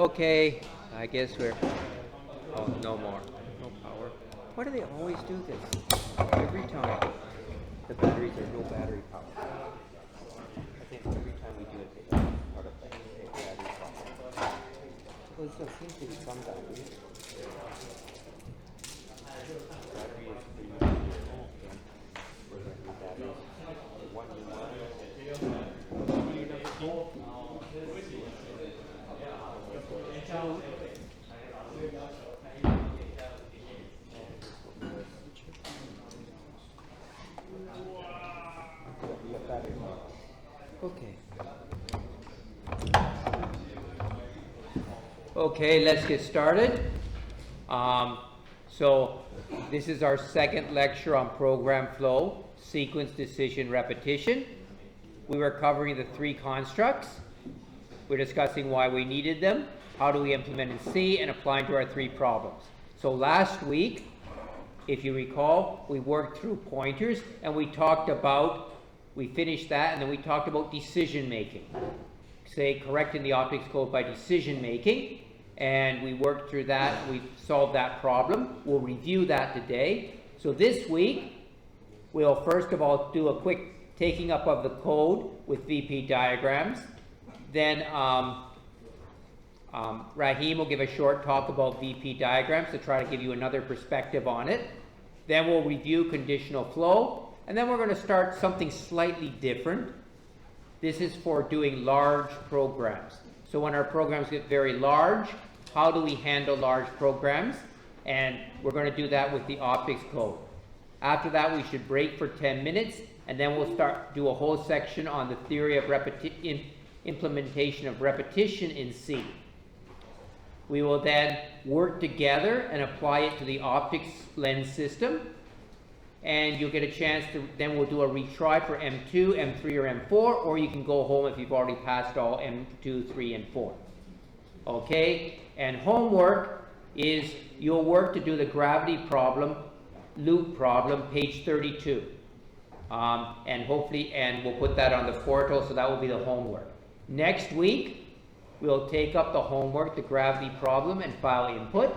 Okay, I guess we're. Oh, no more. No power. Why do they always do this? Every time. The batteries are no battery power. I think every time we do it, they out of battery power. Well, there seems to be some batteries. Battery is pretty much okay. We're going to do batteries. One new Okay. Okay, let's get started. So this is our second lecture on program flow, sequence, decision, repetition. We were covering the three constructs. We're discussing why we needed them, how do we implement in C, and applying to our three problems. So last week, if you recall, we worked through pointers and we finished that, and then we talked about decision making. Say correcting the optics code by decision making, and we worked through that, we solved that problem. We'll review that today. So this week, we'll first of all do a quick taking up of the code with VP diagrams. Then Rahim will give a short talk about VP diagrams to try to give you another perspective on it. Then we'll review conditional flow, and then we're going to start something slightly different. This is for doing large programs. So when our programs get very large, how do we handle large programs? And we're going to do that with the optics code. After that, we should break for 10 minutes, and then we'll do a whole section on the theory of implementation of repetition in C. We will then work together and apply it to the optics lens system. And you'll get a chance to, then we'll do a retry for M2, M3, or M4, or you can go home if you've already passed all M2, 3, and 4. Okay? And homework is you'll work to do the gravity problem, loop problem, page 32. And hopefully, and we'll put that on the portal, so that will be the homework. Next week, we'll take up the homework, the gravity problem, and file input.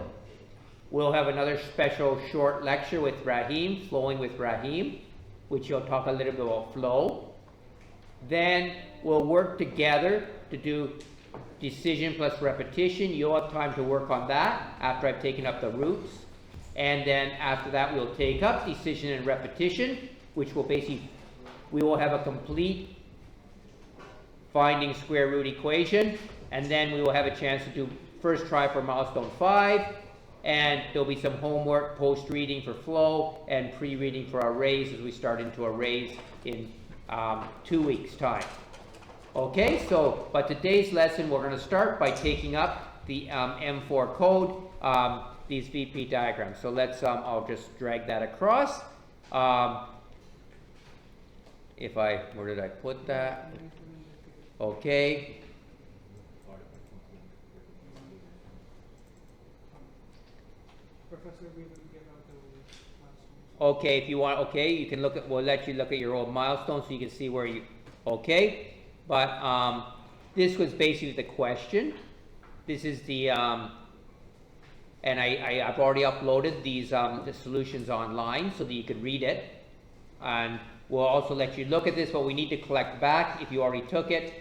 We'll have another special short lecture with Rahim, flowing with Rahim, which he'll talk a little bit about flow. Then we'll work together to do decision plus repetition. You'll have time to work on that after I've taken up the roots. And then after that, we'll take up decision and repetition, which will basically, we will have a complete finding square root equation. And then we will have a chance to do first try for milestone 5. And there'll be some homework, post-reading for flow, and pre-reading for arrays as we start into arrays in 2 weeks' time. Okay, so, but today's lesson, we're going to start by taking up the M4 code, these VP diagrams. So let's, I'll just drag that across. Where did I put that? Okay. Professor, we will get out the milestones. Okay, if you want, okay, you can look at, we'll let you look at your old milestones so you can see where you, okay. But this was basically the question. This is the, and I've already uploaded these, the solutions online so that you can read it. And we'll also let you look at this, but we need to collect back if you already took it.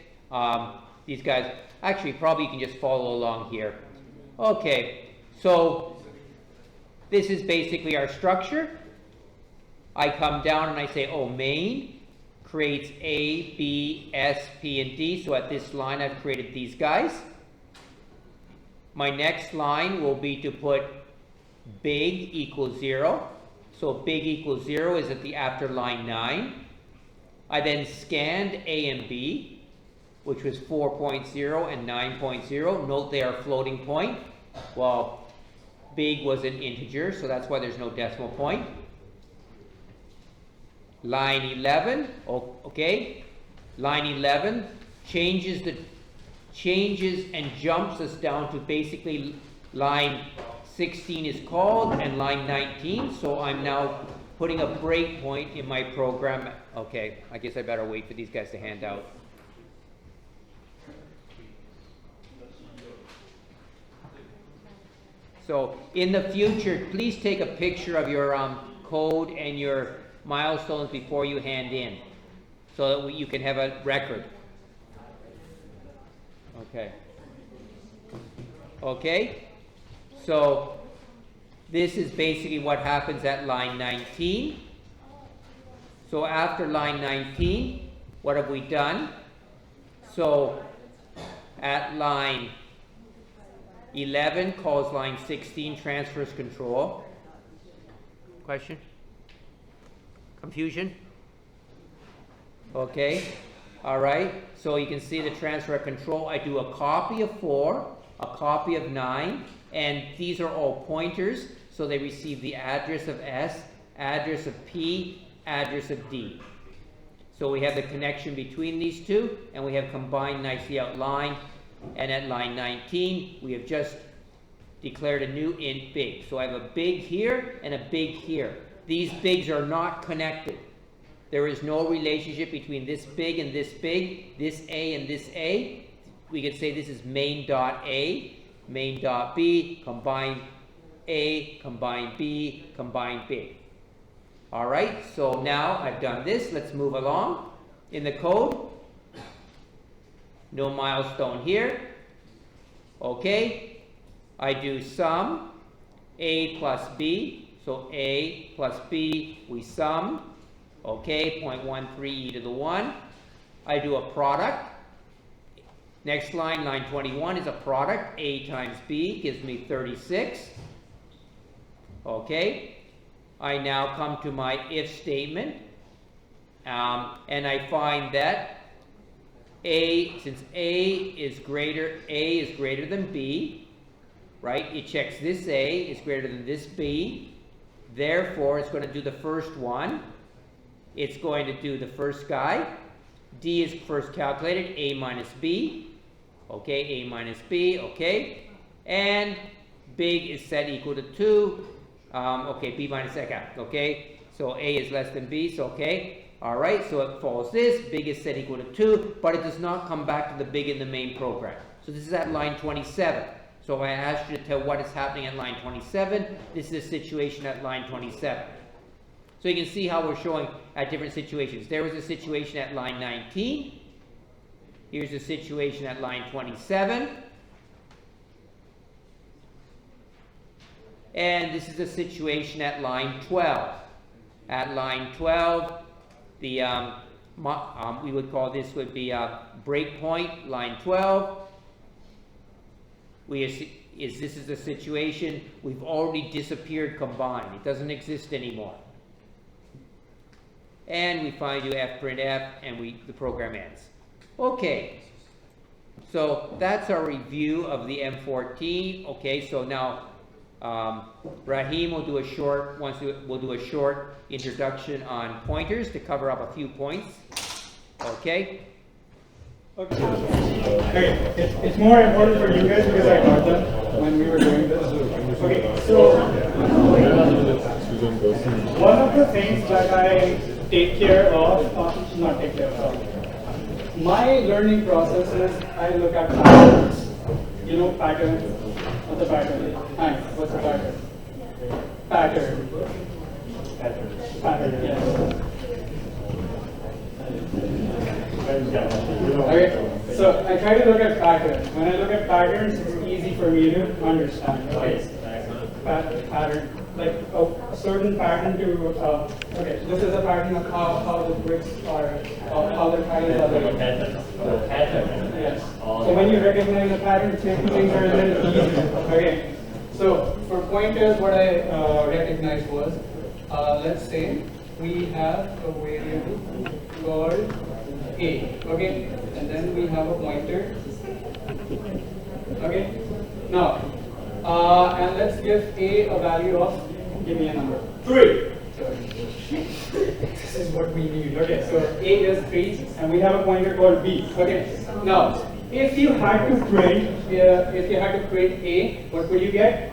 These guys, actually probably you can just follow along here. Okay, so this is basically our structure. I come down and I say, oh, main creates A, B, S, P, and D. So at this line, I've created these guys. My next line will be to put big equals 0. So big equals 0 is at the after line 9. I then scanned A and B, which was 4.0 and 9.0. Note they are floating point. Well, big was an integer, so that's why there's no decimal point. Line 11, okay. Line 11 changes and jumps us down to basically line 16 is called and line 19. So I'm now putting a breakpoint in my program. Okay, I guess I better wait for these guys to hand out. So in the future, please take a picture of your code and your milestones before you hand in, so that you can have a record. Okay. Okay? So this is basically what happens at line 19. So after line 19, what have we done? So at line 11 calls line 16 transfers control. Question? Confusion? Okay. All right. So you can see the transfer of control. I do a copy of 4, a copy of 9, and these are all pointers. So they receive the address of S, address of P, address of D. So we have the connection between these two, and we have combined nicely outlined. And at line 19, we have just declared a new int big. So I have a big here and a big here. These bigs are not connected. There is no relationship between this big and this big, this A and this A. We could say this is main dot A, main dot B, combine A, combine B, combine big. All right, so now I've done this. Let's move along in the code. No milestone here. Okay, I do sum A plus B. So A plus B, we sum. Okay, 0.13 e to the 1. I do a product. Next line, line 21, is a product. A times B gives me 36. Okay, I now come to my if statement, and I find that since A is greater than B, right? It checks this A is greater than this B. Therefore, it's going to do the first one. It's going to do the first guy. D is first calculated, A minus B. Okay, A minus B, okay. And big is set equal to 2. Okay, B minus X, okay. So A is less than B, so okay. All right, so it follows this. Big is set equal to 2, but it does not come back to the big in the main program. So this is at line 27. So if I asked you to tell what is happening at line 27, this is a situation at line 27. So you can see how we're showing at different situations. There was a situation at line 19. Here's a situation at line 27. And this is a situation at line 12. At line 12, the we would call this would be a breakpoint, line 12. This is a situation we've already disappeared combined. It doesn't exist anymore. And we finally do fprintf, and the program ends. Okay, so that's our review of the M14. Okay, so now Rahim will do a short introduction on pointers to cover up a few points. Okay. Okay, it's more important for you guys because I got them when we were doing this. Okay, so one of the things that I take care of, not take care of, my learning process is I look at patterns. You know, pattern. What's a pattern? Hi, what's a pattern? Pattern. Pattern, yes. Okay, so I try to look at patterns. When I look at patterns, it's easy for me to understand. Right? Pattern, like a certain pattern to, okay, this is a pattern of how the bricks are, how the tiles are laid. Yes. So when you recognize a pattern, things are a little easier. Okay. So for pointers, what I recognized was, let's say we have a variable called A, okay, and then we have a pointer, okay. Now, and let's give A a value of, give me a number, 3. This is what we need. Okay, so A is 3, and we have a pointer called B. Okay. Now, if you had to print A, what would you get?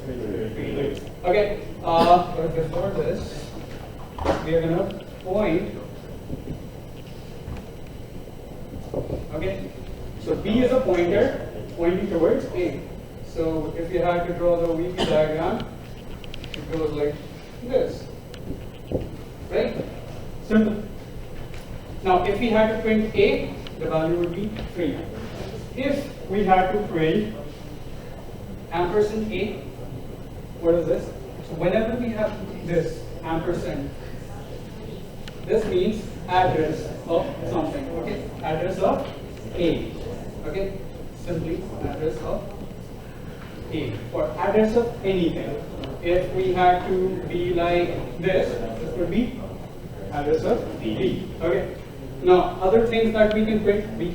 3. Okay. But before this, we are gonna point. Okay. So B is a pointer pointing towards A. So if you had to draw the VP diagram, it goes like this, right? Simple. Now, if we had to print A, the value would be 3. If we had to print ampersand A, what is this? So whenever we have this ampersand, this means address of something, okay? Address of A, okay? Simply address of A, or address of anything. If we had to be like this would be address of B, okay? Now, other things that we can print B.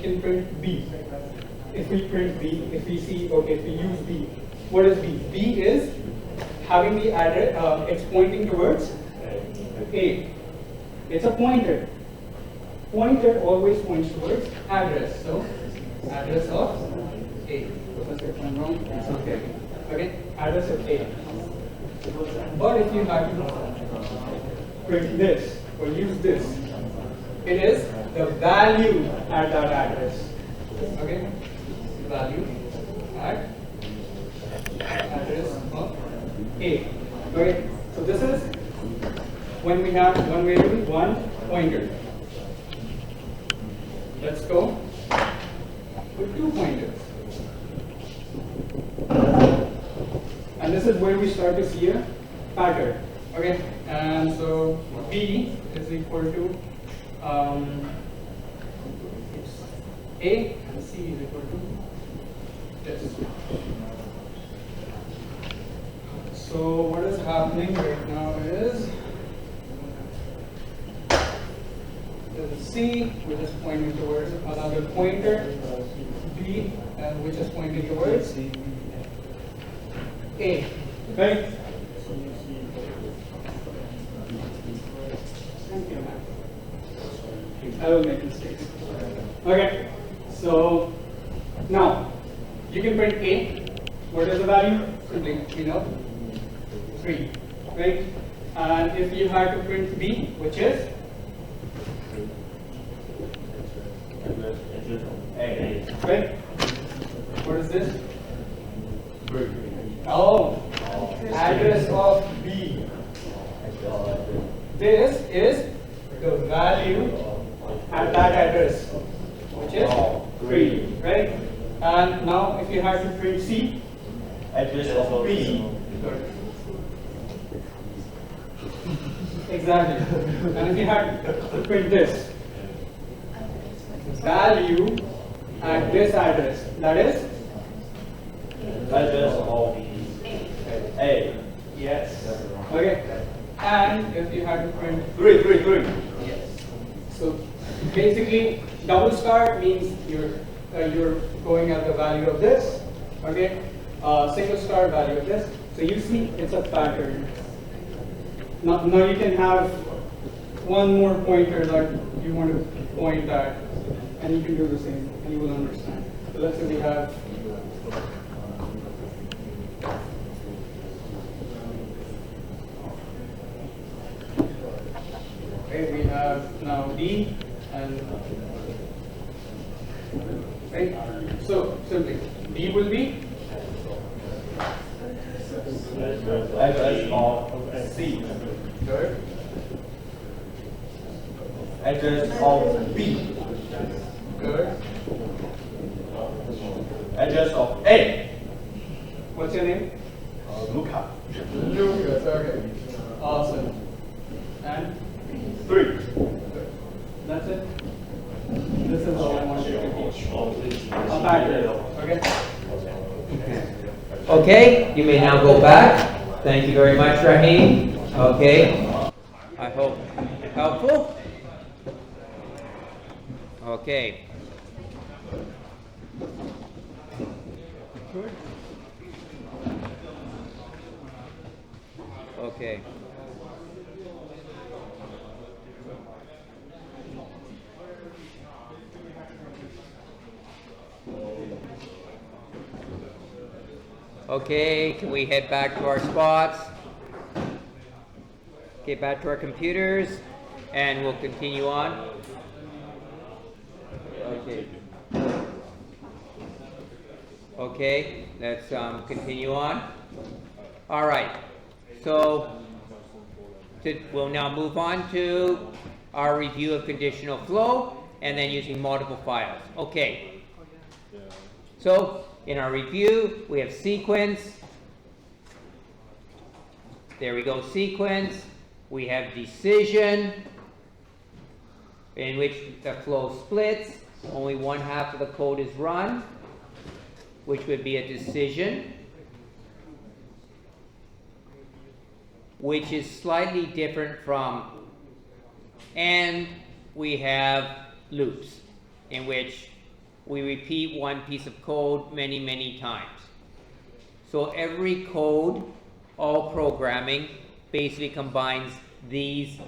If we print B, if we see, okay, if we use B, what is B? B is having the address, it's pointing towards A. It's a pointer. Pointer always points towards address. So, address of A. If I'm wrong, it's okay. Okay, address of A. But if you have to print this or use this, it is the value at that address. Okay, value at address of A. Okay, so this is when we have one variable, one pointer. Let's go with 2 pointers. And this is where we start to see a pattern. Okay, and so B is equal to A and C is equal to this. So what is happening right now is C, which is pointing towards another pointer, B, which is pointing towards A. Right? Thank you, man. I will make mistakes. Okay, so now you can print A. What is the value? Simply, 3, right? And if you had to print B, which is right? What is this? Oh, address of B. This is the value at that address, which is 3, right? And now if you have to print C, address of B. Exactly. And if you had to print this, value at this address, that is address of A. yes. Okay. And if you had to print 3. yes. So basically, double star means you're going at the value of this. Okay. Single star value of this. So you see, it's a pattern. Now you can have one more pointer that you want to point at, and you can do the same, and you will understand. So let's say we have we have now D and right. So simply D will be Address of C. good. Address of B. Good. Address of A. What's your name? Luca. Lucas. Okay. Awesome. And 3. that's it. This is all I want you to teach. A pattern. Okay. Okay, you may now go back. Thank you very much, Raheem. Okay, I hope helpful. Okay. Okay. Okay, can we head back to our spots? Get back to our computers, and we'll continue on. Okay. Okay, let's continue on. All right, so we'll now move on to our review of conditional flow and then using multiple files. Okay, so in our review, we have sequence. There we go, sequence. We have decision, in which the flow splits. Only one half of the code is run, which would be a decision, which is slightly different from, and we have loops, in which we repeat one piece of code many, many times. So every code, all programming, basically combines these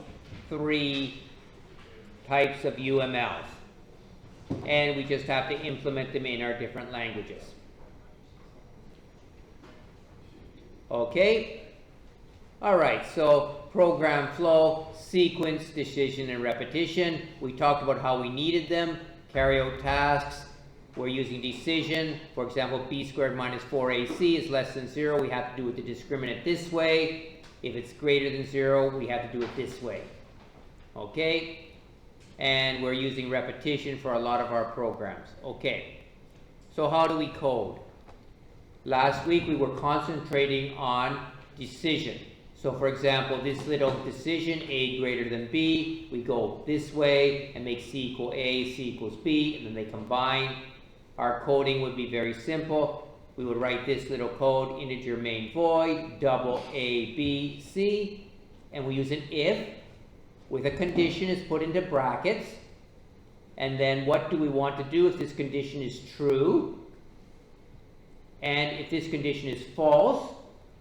three types of UMLs. And we just have to implement them in our different languages. Okay? Alright, so program flow, sequence, decision, and repetition. We talked about how we needed them. Carry out tasks. We're using decision. For example, b squared minus 4ac is less than 0. We have to do it the discriminant this way. If it's greater than 0, we have to do it this way. Okay? And we're using repetition for a lot of our programs. Okay. So how do we code? Last week we were concentrating on decision. So for example, this little decision, a greater than b, we go this way and make c equal a, c equals b, and then they combine. Our coding would be very simple. We would write this little code, integer main void, double a, b, c, and we use an if with a condition is put into brackets. And then what do we want to do if this condition is true? And if this condition is false,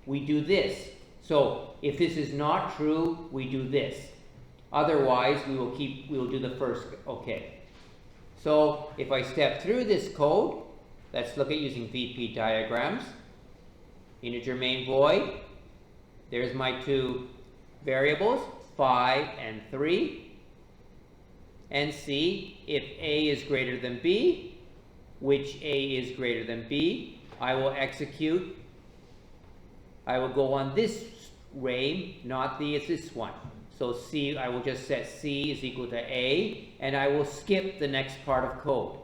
we do this. So if this is not true, we do this. Otherwise, we will do the first. Okay. So if I step through this code, let's look at using VP diagrams. Integer main void. There's my two variables, 5 and 3. And see if a is greater than b, which a is greater than b, I will execute. I will go on this array, not this one. So C, I will just set C is equal to A, and I will skip the next part of code.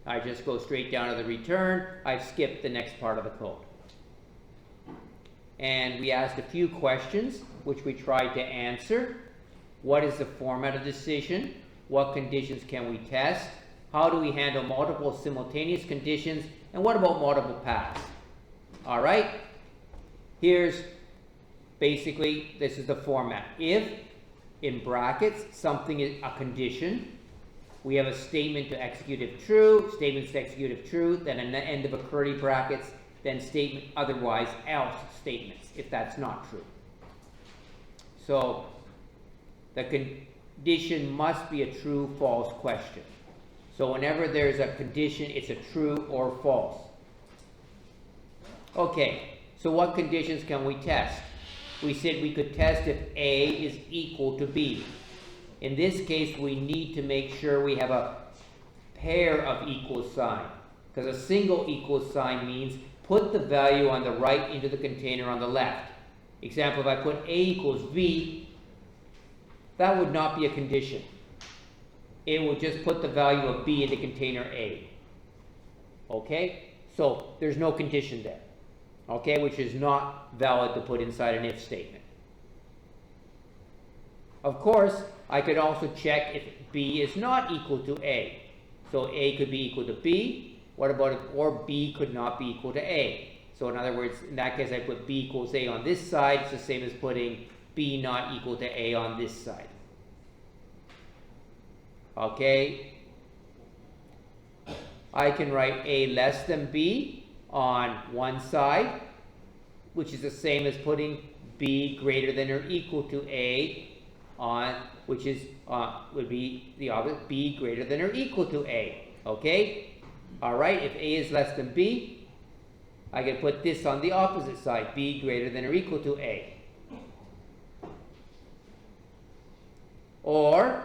I just go straight down to the return. I've skipped the next part of the code. And we asked a few questions, which we tried to answer. What is the format of decision? What conditions can we test? How do we handle multiple simultaneous conditions? And what about multiple paths? All right, here's basically, this is the format. If, in brackets, something is a condition, we have a statement to execute if true, statements to execute if true, then an end of a curly brackets, then statement otherwise else statements, if that's not true. So the condition must be a true, false question. So whenever there's a condition, it's a true or false. Okay, so what conditions can we test? We said we could test if A is equal to B. In this case, we need to make sure we have a pair of equal sign, because a single equal sign means put the value on the right into the container on the left. Example, if I put A equals B, that would not be a condition. It will just put the value of B in the container A. Okay? So there's no condition there. Okay? Which is not valid to put inside an if statement. Of course, I could also check if B is not equal to A. So A could be equal to B. What about if, or B could not be equal to A? So in other words, in that case, I put B equals A on this side. It's the same as putting B not equal to A on this side. Okay, I can write A less than B on one side, which is the same as putting B greater than or equal to A on, which is would be the opposite, B greater than or equal to A. Okay, all right. If A is less than B, I can put this on the opposite side, B greater than or equal to A. Or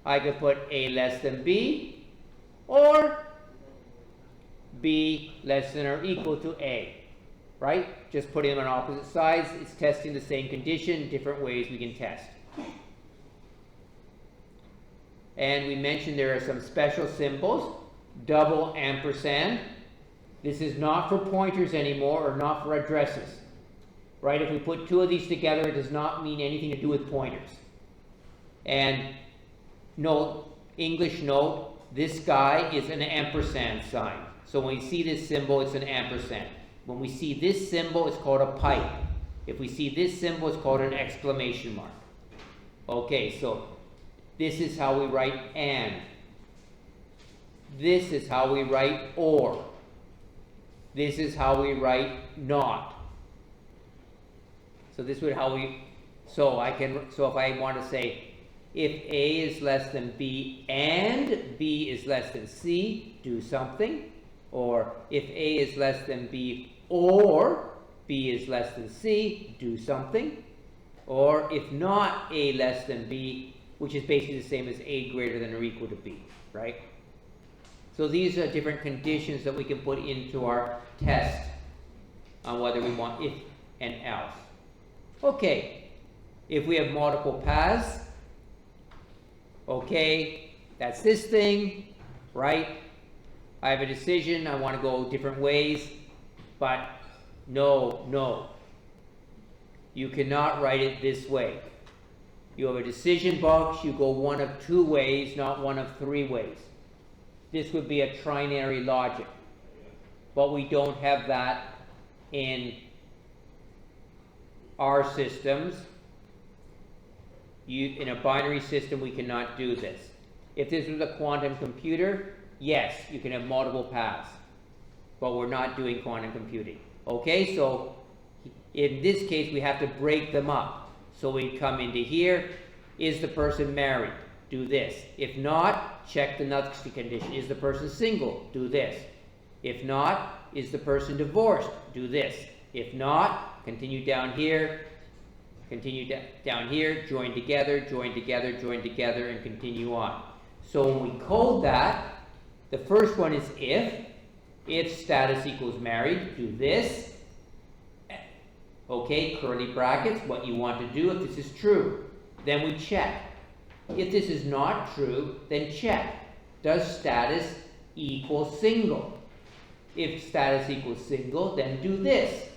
I could put A less than B, or B less than or equal to A, right? Just putting them on opposite sides, it's testing the same condition, different ways we can test. And we mentioned there are some special symbols, double ampersand. This is not for pointers anymore or not for addresses, right? If we put two of these together, it does not mean anything to do with pointers. And note, English note, this guy is an ampersand sign. So when we see this symbol, it's an ampersand. When we see this symbol, it's called a pipe. If we see this symbol, it's called an exclamation mark. Okay, so this is how we write and. This is how we write or. This is how we write not. So this would how we, so if I want to say, if A is less than B and B is less than C, do something. Or if A is less than B or B is less than C, do something. Or if not A less than B, which is basically the same as A greater than or equal to B, right? So these are different conditions that we can put into our test on whether we want if and else. Okay, if we have multiple paths, okay, that's this thing, right? I have a decision, I want to go different ways, but no. You cannot write it this way. You have a decision box, you go one of two ways, not one of three ways. This would be a trinary logic, but we don't have that in our systems. In a binary system, we cannot do this. If this was a quantum computer, yes, you can have multiple paths, but we're not doing quantum computing. Okay, so in this case, we have to break them up. So we come into here, is the person married? Do this. If not, check the next condition. Is the person single? Do this. If not, is the person divorced? Do this. If not, continue down here, down here, join together, and continue on. So when we code that, the first one is if status equals married, do this. Okay, curly brackets, what you want to do if this is true. Then we check. If this is not true, then check. Does status equal single? If status equals single, then do this.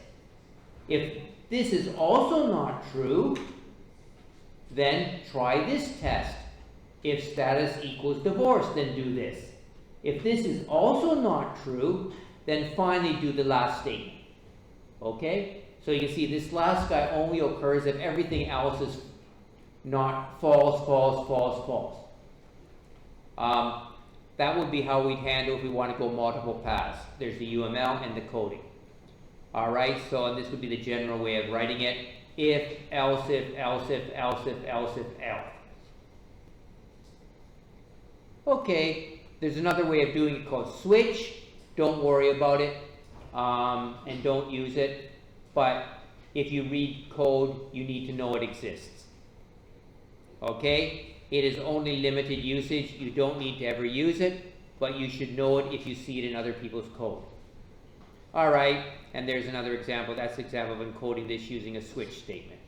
If this is also not true, then try this test. If status equals divorce, then do this. If this is also not true, then finally do the last statement. Okay? So you can see this last guy only occurs if everything else is not false. That would be how we'd handle if we want to go multiple paths. There's the UML and the coding. Alright, so this would be the general way of writing it. If, else if, else if, else if, else if, else. Okay, there's another way of doing it called switch. Don't worry about it, and don't use it. But if you read code, you need to know it exists. Okay? It is only limited usage. You don't need to ever use it, but you should know it if you see it in other people's code. Alright, and there's another example. That's the example of encoding this using a switch statement.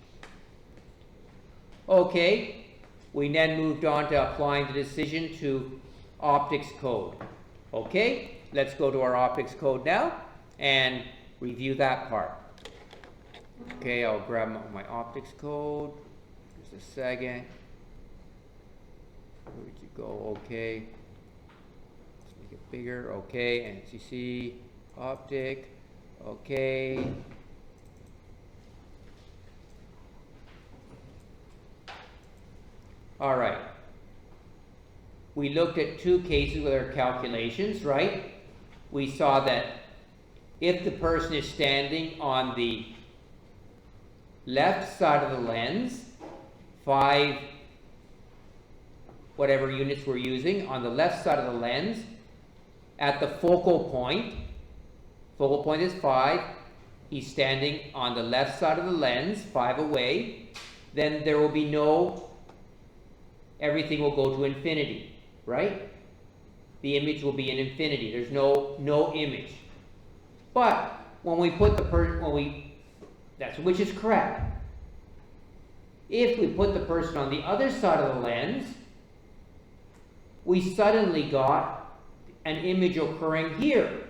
Okay, we then moved on to applying the decision to optics code. Okay, let's go to our optics code now and review that part. Okay, I'll grab my optics code. Just a second. Where would you go? Okay. Let's make it bigger. Okay, NCC, optic. Okay. All right. We looked at two cases with our calculations, right? We saw that if the person is standing on the left side of the lens, 5 whatever units we're using, on the left side of the lens, at the focal point is 5, he's standing on the left side of the lens, 5 away, then there will be everything will go to infinity, right? the image will be an infinity. There's no image. But when we put which is correct. If we put the person on the other side of the lens, we suddenly got an image occurring here.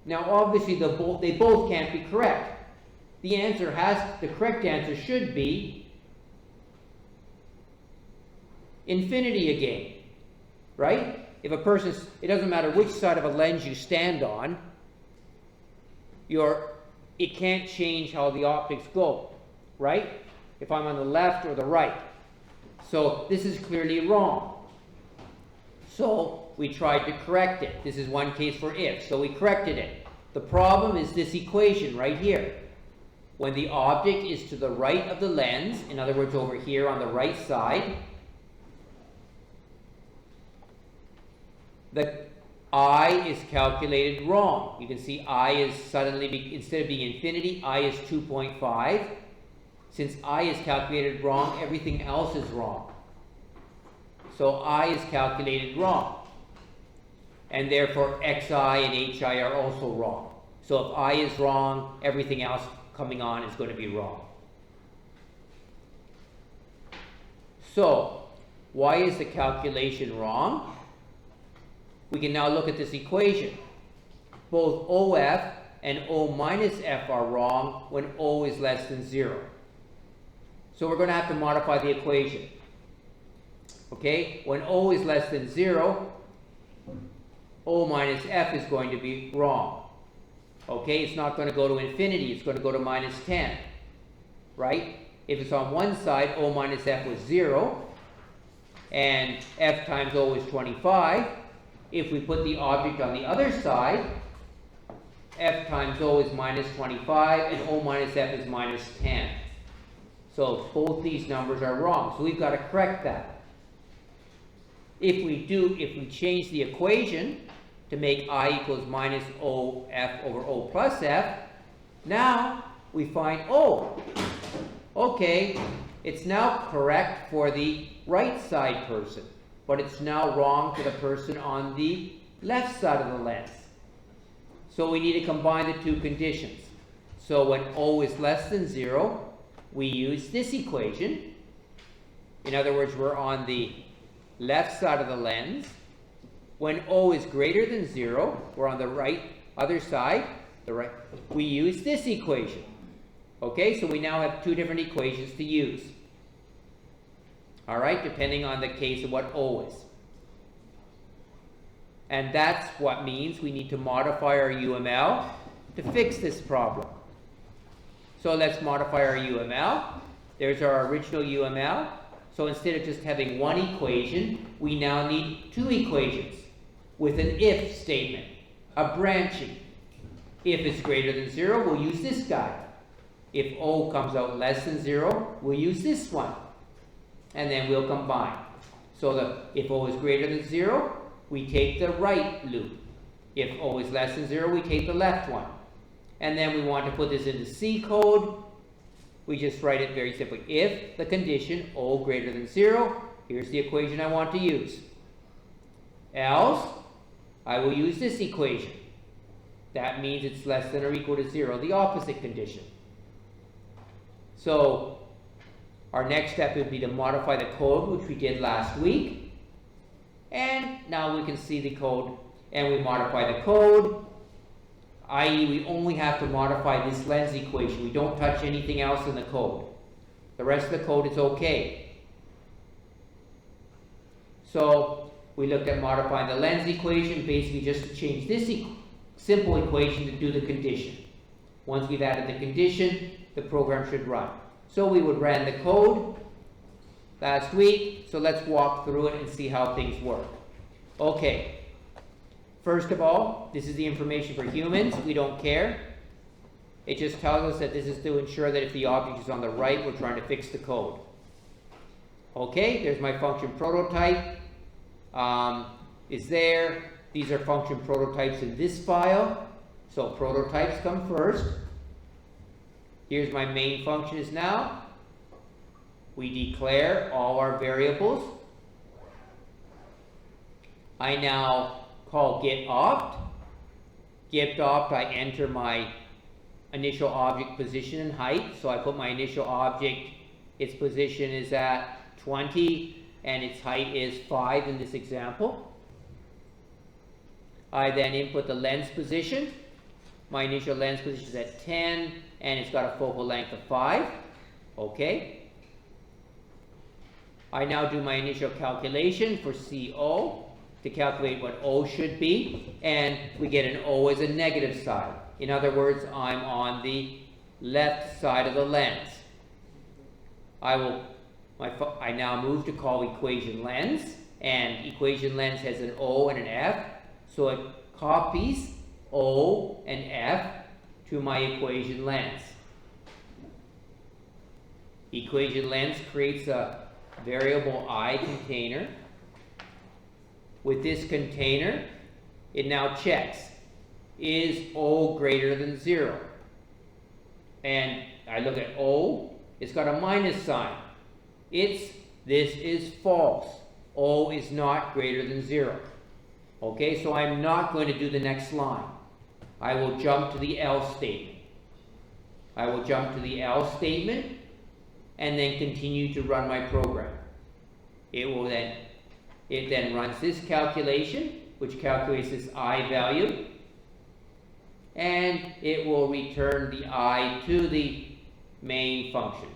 Now obviously they both can't be correct. The correct answer should be infinity again, right? If a person, it doesn't matter which side of a lens you stand on, it can't change how the optics go, right? If I'm on the left or the right. So this is clearly wrong. So we tried to correct it. This is one case for if, so we corrected it. The problem is this equation right here. When the object is to the right of the lens, in other words over here on the right side, the I is calculated wrong. You can see I is suddenly, instead of being infinity, I is 2.5. Since I is calculated wrong, everything else is wrong. So I is calculated wrong. And therefore xi and hi are also wrong. So if I is wrong, everything else coming on is going to be wrong. So, why is the calculation wrong? We can now look at this equation. Both OF and O minus F are wrong when O is less than 0. So we're going to have to modify the equation. Okay, when O is less than 0, O minus F is going to be wrong. Okay, it's not going to go to infinity, it's going to go to minus 10. Right? If it's on one side, O minus F was 0, and F times O is 25. If we put the object on the other side, F times O is minus 25, and O minus F is minus 10. So both these numbers are wrong, so we've got to correct that. If we change the equation to make I equals minus OF over O plus F, now we find, oh, okay, it's now correct for the right side person, but it's now wrong for the person on the left side of the lens. So we need to combine the two conditions. So when O is less than 0, we use this equation. In other words, we're on the left side of the lens. When O is greater than 0, we're on the other side, we use this equation. Okay, so we now have two different equations to use. All right, depending on the case of what O is. And that's what means we need to modify our UML to fix this problem. So let's modify our UML. There's our original UML. So instead of just having one equation, we now need two equations with an if statement, a branching. If it's greater than 0, we'll use this guy. If O comes out less than 0, we'll use this one. And then we'll combine. So if O is greater than 0, we take the right loop. If O is less than 0, we take the left one. And then we want to put this into C code. We just write it very simply. If the condition O greater than 0, here's the equation I want to use. Else, I will use this equation. That means it's less than or equal to 0, the opposite condition. So, our next step would be to modify the code, which we did last week. And now we can see the code, and we modify the code, i.e. we only have to modify this lens equation. We don't touch anything else in the code. The rest of the code is okay. So we looked at modifying the lens equation, basically just to change this simple equation to do the condition. Once we've added the condition, the program should run. So we would run the code last week, so let's walk through it and see how things work. Okay. First of all, this is the information for humans. We don't care. It just tells us that this is to ensure that if the object is on the right, we're trying to fix the code. Okay, there's my function prototype. Is there. These are function prototypes in this file. So prototypes come first. Here's my main function is now. We declare all our variables. I now call get opt. Get opt, I enter my initial object position and height. So I put my initial object, its position is at 20 and its height is 5 in this example. I then input the lens position. My initial lens position is at 10 and it's got a focal length of 5. Okay. I now do my initial calculation for CO to calculate what O should be, and we get an O as a negative side. In other words, I'm on the left side of the lens. I now move to call equation lens, and equation lens has an O and an F, so it copies O and F to my equation lens. Equation lens creates a variable I container. With this container, it now checks, is O greater than 0? And I look at O, it's got a minus sign. This is false. O is not greater than 0. Okay, so I'm not going to do the next line. I will jump to the else statement. I will jump to the else statement and then continue to run my program. It then runs this calculation, which calculates this I value, and it will return the I to the main function.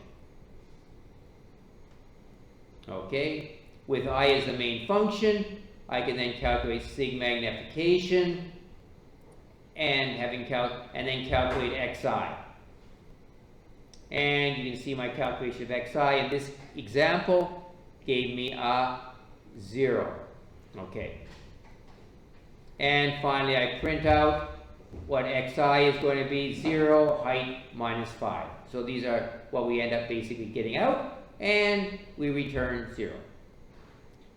Okay, with I as the main function, I can then calculate sig magnification and then calculate xi. And you can see my calculation of xi in this example gave me a 0. Okay. And finally, I print out what xi is going to be, 0, height minus 5. So these are what we end up basically getting out, and we return 0.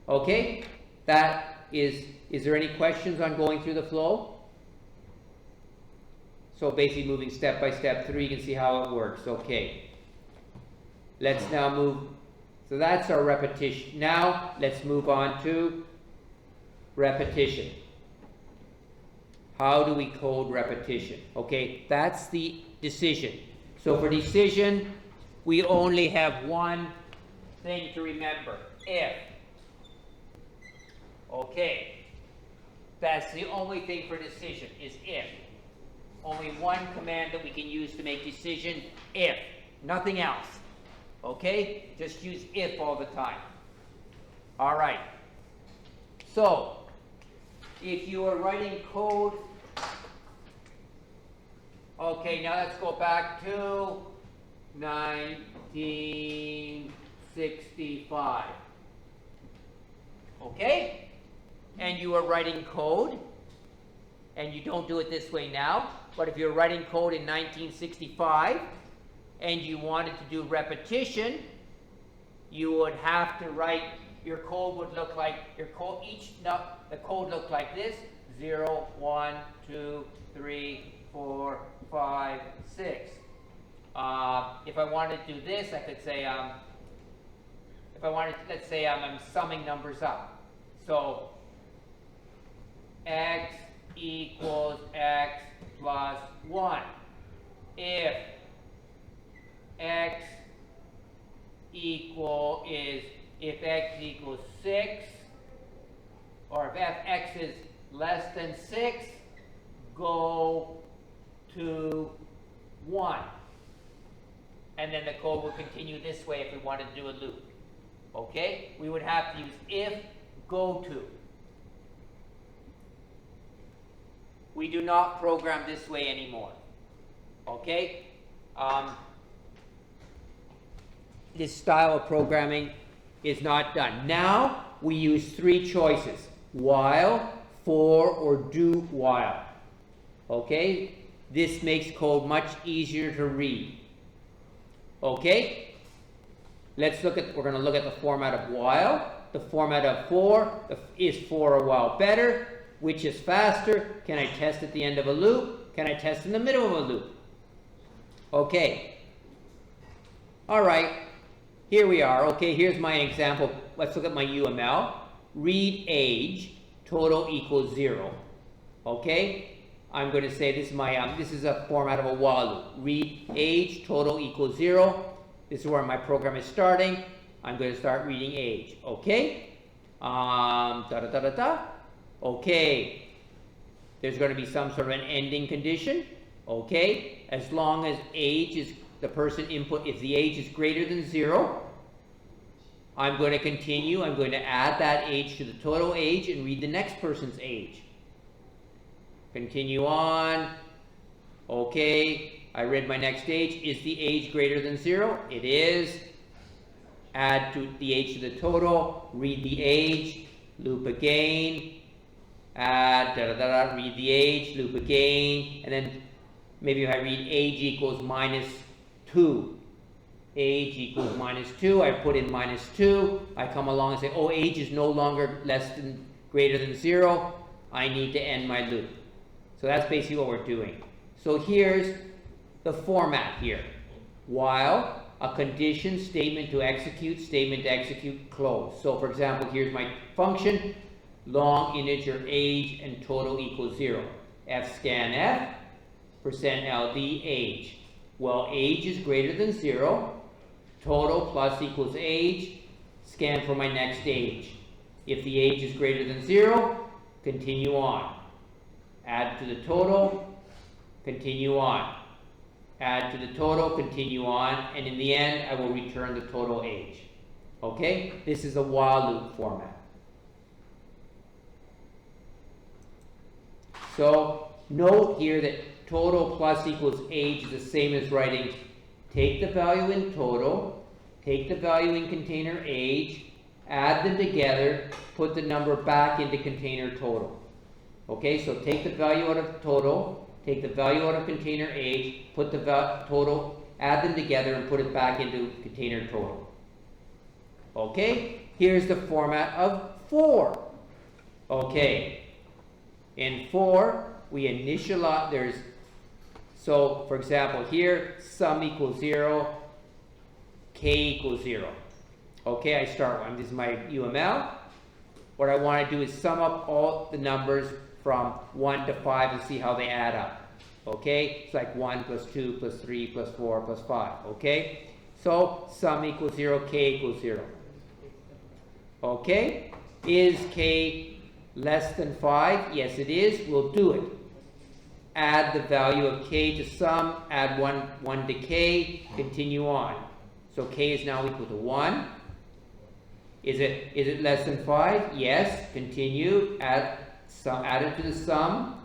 Okay, is there any questions on going through the flow? So basically moving step by step through, you can see how it works. Okay, let's now move. So that's our repetition. Now let's move on to repetition. How do we code repetition? Okay, that's the decision. So for decision, we only have one thing to remember, if. Okay, that's the only thing for decision, is if. Only one command that we can use to make decision, if, nothing else. Okay, just use if all the time. All right, so if you are writing code, okay, now let's go back to 1965. Okay, and you are writing code, and you don't do it this way now, but if you're writing code in 1965 and you wanted to do repetition, you would have to write, your code would look like, the code looked like this, 0, 1, 2, 3, 4, 5, 6. If I wanted to do this, I could say, let's say I'm summing numbers up. So, x equals x plus 1. If x equals 6, or if fx is less than 6, go to 1. And then the code will continue this way if we wanted to do a loop. Okay? We would have to use if, go to. We do not program this way anymore. Okay? This style of programming is not done. Now we use 3 choices: while, for, or do while. Okay? This makes code much easier to read. Okay? We're going to look at the format of while. The format of for, is for a while better? Which is faster? Can I test at the end of a loop? Can I test in the middle of a loop? Okay. All right. Here we are. Okay, here's my example. Let's look at my UML. Read age total equals 0. Okay? I'm going to say this is my this is a format of a while loop. Read age, total equals 0. This is where my program is starting. I'm going to start reading age. Okay? Okay. There's going to be some sort of an ending condition. Okay? As long as age is the person input, if the age is greater than 0, I'm going to continue. I'm going to add that age to the total age and read the next person's age. Continue on. Okay, I read my next age. Is the age greater than 0? It is. Add to the age to the total. Read the age. Loop again. Add, read the age. Loop again. And then maybe if I read age equals -2. Age equals -2. I put in -2. I come along and say, oh, age is no longer greater than 0. I need to end my loop. So that's basically what we're doing. So here's the format here. While, a condition, statement to execute, close. So for example, here's my function, long integer age and total equals 0. fscanf, %ld age. Well, age is greater than 0. Total plus equals age. Scan for my next age. If the age is greater than 0, continue on. Add to the total, continue on. Add to the total, continue on, and in the end, I will return the total age. Okay? This is a while loop format. So, note here that total plus equals age is the same as writing take the value in total, take the value in container age, add them together, put the number back into container total. Okay, so take the value out of total, take the value out of container age, put the total, add them together and put it back into container total. Okay, here's the format of for. Okay, in for, we initialize, so for example here, sum equals 0, k equals 0. Okay, I start one, this is my UML. What I want to do is sum up all the numbers from 1 to 5 and see how they add up. Okay, it's like 1 plus 2 plus 3 plus 4 plus 5. Okay, so sum equals 0, k equals 0. Okay, is k less than 5? Yes, it is. We'll do it. Add the value of k to sum, add 1 to k, continue on. So k is now equal to 1. Is it less than 5? Yes. Continue. Add it to the sum.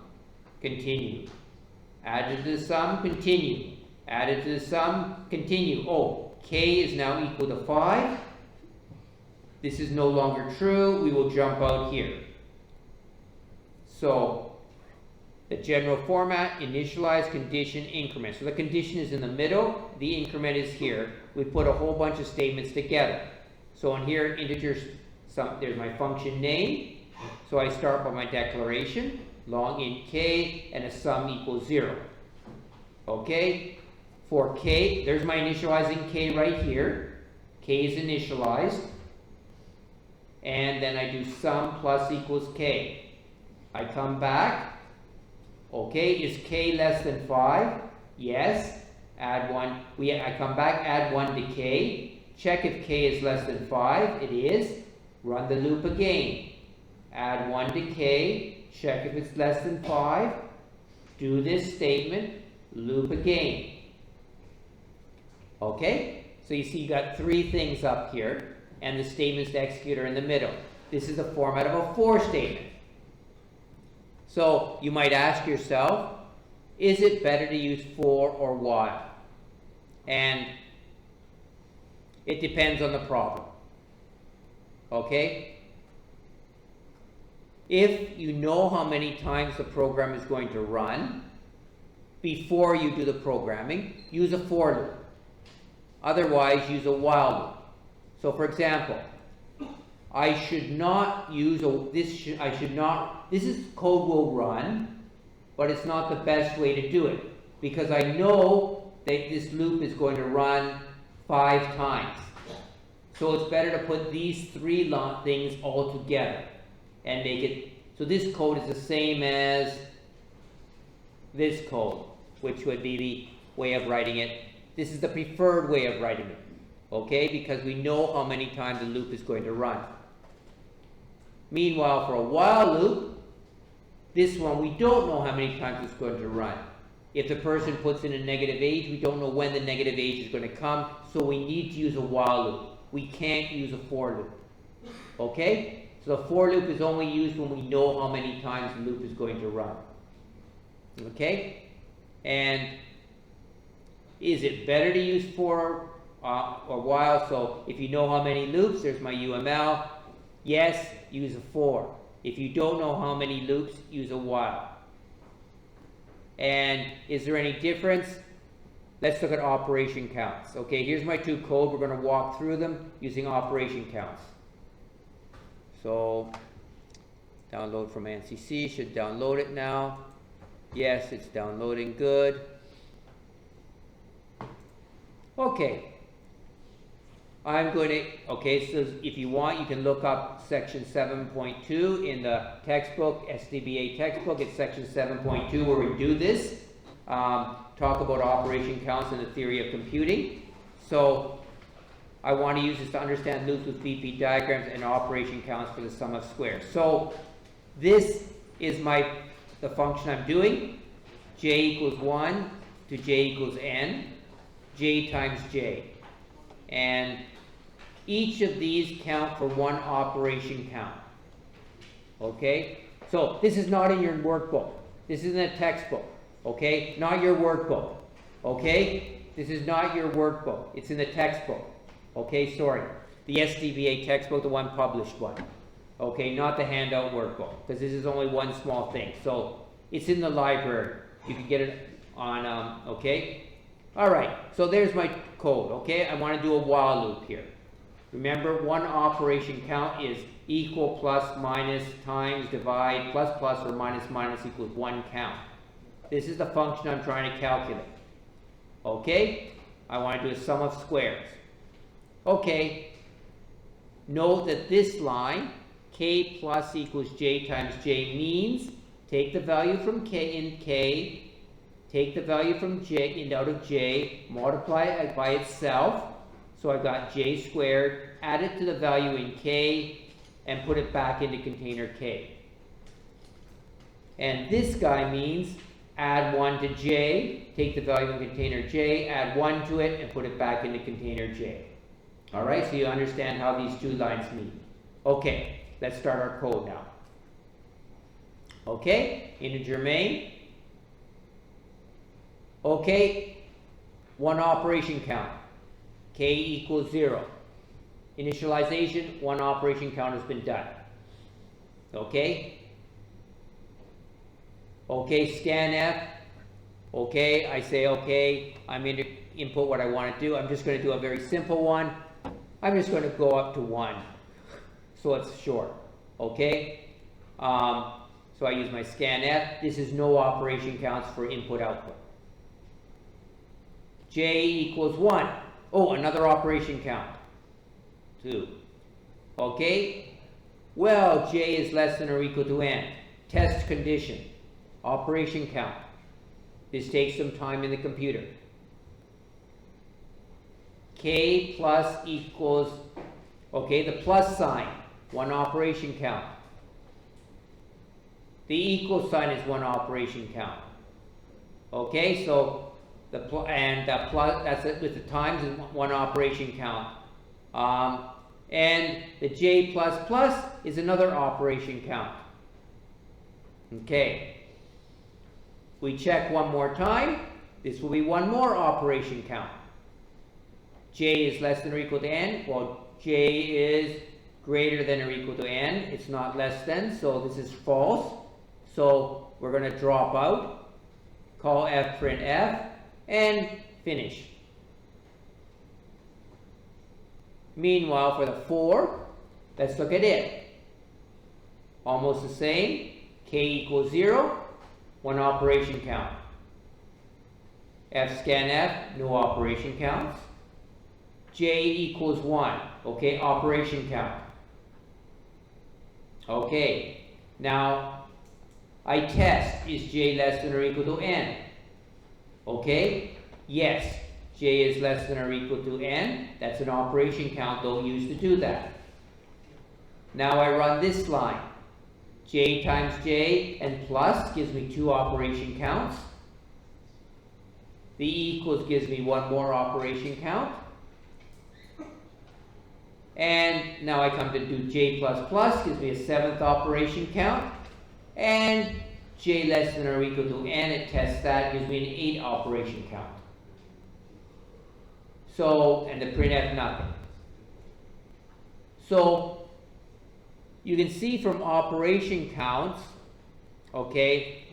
Continue. Add it to the sum. Continue. Add it to the sum. Continue. Oh, k is now equal to 5. This is no longer true. We will jump out here. So the general format, initialize, condition, increment. So the condition is in the middle. The increment is here. We put a whole bunch of statements together. So in here, integers, there's my function name. So I start by my declaration, long int k, and a sum equals 0. Okay? For k, there's my initializing k right here. K is initialized. And then I do sum plus equals k. I come back. Okay, is k less than 5? Yes. Add 1. I come back, add 1 to k. Check if k is less than 5. It is. Run the loop again. Add 1 to k. Check if it's less than 5. Do this statement. Loop again. Okay? So you see you got 3 things up here. And the statements to execute are in the middle. This is the format of a for statement. So you might ask yourself, is it better to use for or while? And it depends on the problem. Okay? If you know how many times the program is going to run before you do the programming, use a for loop. Otherwise, use a while loop. So for example, I should not use this is code will run, but it's not the best way to do it because I know that this loop is going to run 5 times. So it's better to put these 3 things all together and make it So this code is the same as this code, which would be the way of writing it. This is the preferred way of writing it, okay? Because we know how many times the loop is going to run. Meanwhile, for a while loop, this one, we don't know how many times it's going to run. If the person puts in a negative age, we don't know when the negative age is going to come, so we need to use a while loop. We can't use a for loop, okay? So the for loop is only used when we know how many times the loop is going to run, okay? And is it better to use for or while? So if you know how many loops, there's my UML. Yes, use a for. If you don't know how many loops, use a while. And is there any difference? Let's look at operation counts. Okay, here's my two code. We're going to walk through them using operation counts. So download from ANSI, should download it now. Yes, it's downloading, good. Okay. I'm going to, okay, so if you want, you can look up section 7.2 in the textbook, SDBA textbook. It's section 7.2 where we do this. Talk about operation counts and the theory of computing. So I want to use this to understand loops with VP diagrams and operation counts for the sum of squares. So this is the function I'm doing. J equals 1 to j equals n, j times j. And each of these count for one operation count. Okay? So this is not in your workbook. This is in a textbook. Okay? Not your workbook. Okay? This is not your workbook. It's in the textbook. Okay? Sorry. The SDBA textbook, the one published one. Okay? Not the handout workbook. Because this is only one small thing. So it's in the library. You can get it on, okay? Alright. So there's my code. Okay? I want to do a while loop here. Remember, one operation count is equal, plus, minus, times, divide, plus, plus, or minus, minus equals one count. This is the function I'm trying to calculate. Okay? I want to do a sum of squares. Okay. Note that this line, k plus equals j times j, means take the value from k in k, take the value from j and out of j, multiply it by itself. So I've got j squared, add it to the value in k, and put it back into container k. And this guy means add 1 to j, take the value in container j, add 1 to it, and put it back into container j. Alright, so you understand how these two lines meet. Okay, let's start our code now. Okay, integer main. Okay, one operation count. K equals 0. Initialization, one operation count has been done. Okay? Okay, scanf. Okay, I say okay, I'm going to input what I want to do. I'm just going to do a very simple one. I'm just going to go up to 1. So it's short. Okay? So I use my scanf. This is no operation counts for input output. J equals 1. Oh, another operation count. 2. Okay? Well, j is less than or equal to n. Test condition. Operation count. This takes some time in the computer. K plus equals, okay, the plus sign, one operation count. The equal sign is one operation count. Okay, so the plus, that's it with the times is one operation count. And the j plus plus is another operation count. Okay. We check one more time. This will be one more operation count. J is less than or equal to n. Well, j is greater than or equal to n. It's not less than, so this is false. So we're going to drop out, call fprintf, and finish. Meanwhile, for the for, let's look at it. Almost the same. K equals 0, one operation count. Fscanf, no operation counts. J equals 1, okay, operation count. Okay, Now, I test, is j less than or equal to n? Okay, yes, j is less than or equal to n. That's an operation count though used to do that. Now I run this line. J times j and plus gives me 2 operation counts. The equals gives me 1 more operation count. And now I come to do j plus plus, gives me a 7th operation count. And j less than or equal to n, it tests that, gives me an 8 operation count. So, and the printf nothing. So, you can see from operation counts, okay,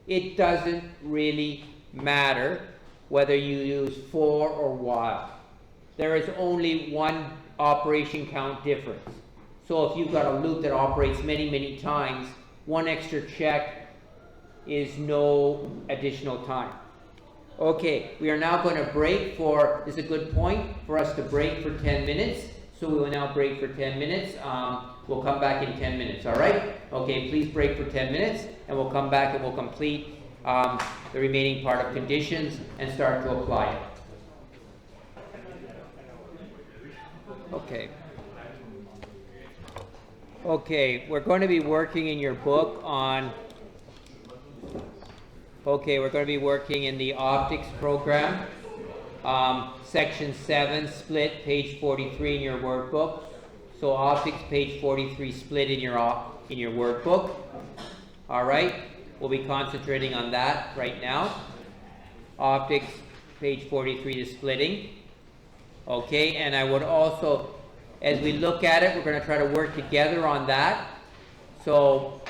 it doesn't really matter whether you use for or while. There is only one operation count difference. So if you've got a loop that operates many times, 1 extra check is no additional time. Okay, we are now going to break for, this is a good point for us to break for 10 minutes. So we will now break for 10 minutes. We'll come back in 10 minutes, all right? Okay, please break for 10 minutes, and we'll come back and we'll complete the remaining part of conditions and start to apply it. Okay. Okay, we're going to be working in your book on, okay, we're going to be working in the optics program. Section 7, split, page 43 in your workbook. So optics, page 43, split in your workbook. All right, we'll be concentrating on that right now. Optics, page 43, the splitting. Okay, and I would also, as we look at it, we're going to try to work together on that. So,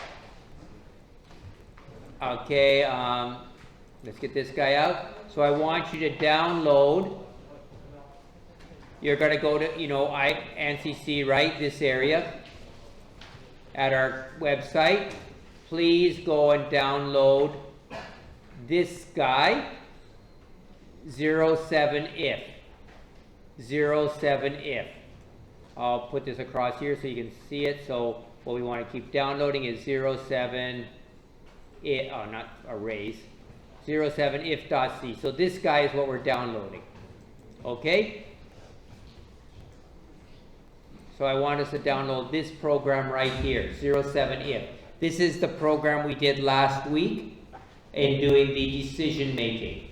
okay, let's get this guy out. So I want you to download. You're going to go to, ANSI, right, this area at our website. Please go and download this guy, 07if. 07if. I'll put this across here so you can see it. So what we want to keep downloading is 07if, not arrays, 07if.c. So this guy is what we're downloading. Okay? So I want us to download this program right here, 07if. This is the program we did last week in doing the decision making.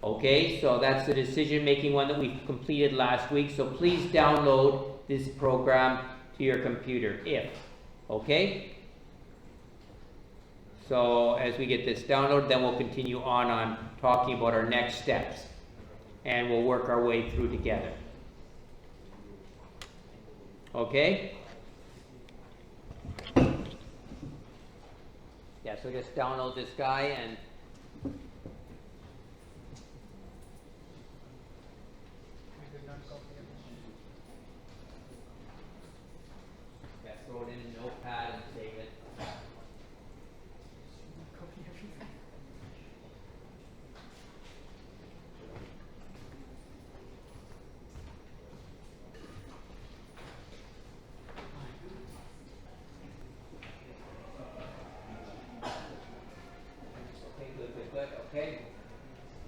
Okay, so that's the decision making one that we completed last week. So please download this program to your computer, if. Okay? So as we get this downloaded, then we'll continue on talking about our next steps. And we'll work our way through together. Okay? Yeah, so just download this guy and throw it in a notepad and save it. Okay, good. Okay.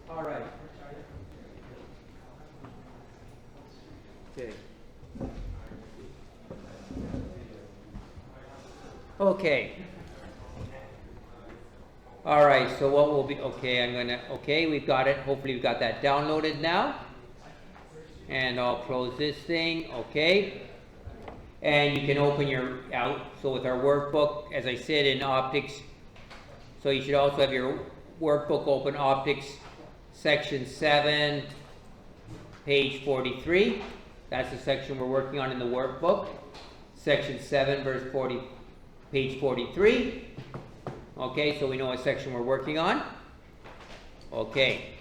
All right. Okay. Okay. All right, so what will be, okay, we've got it. Hopefully we've got that downloaded now. And I'll close this thing, okay. And you can open out, so with our workbook, as I said, in optics, so you should also have your workbook open, optics, section 7, page 43. That's the section we're working on in the workbook. Section 7, verse 40. Page 43. Okay, so we know what section we're working on. Okay.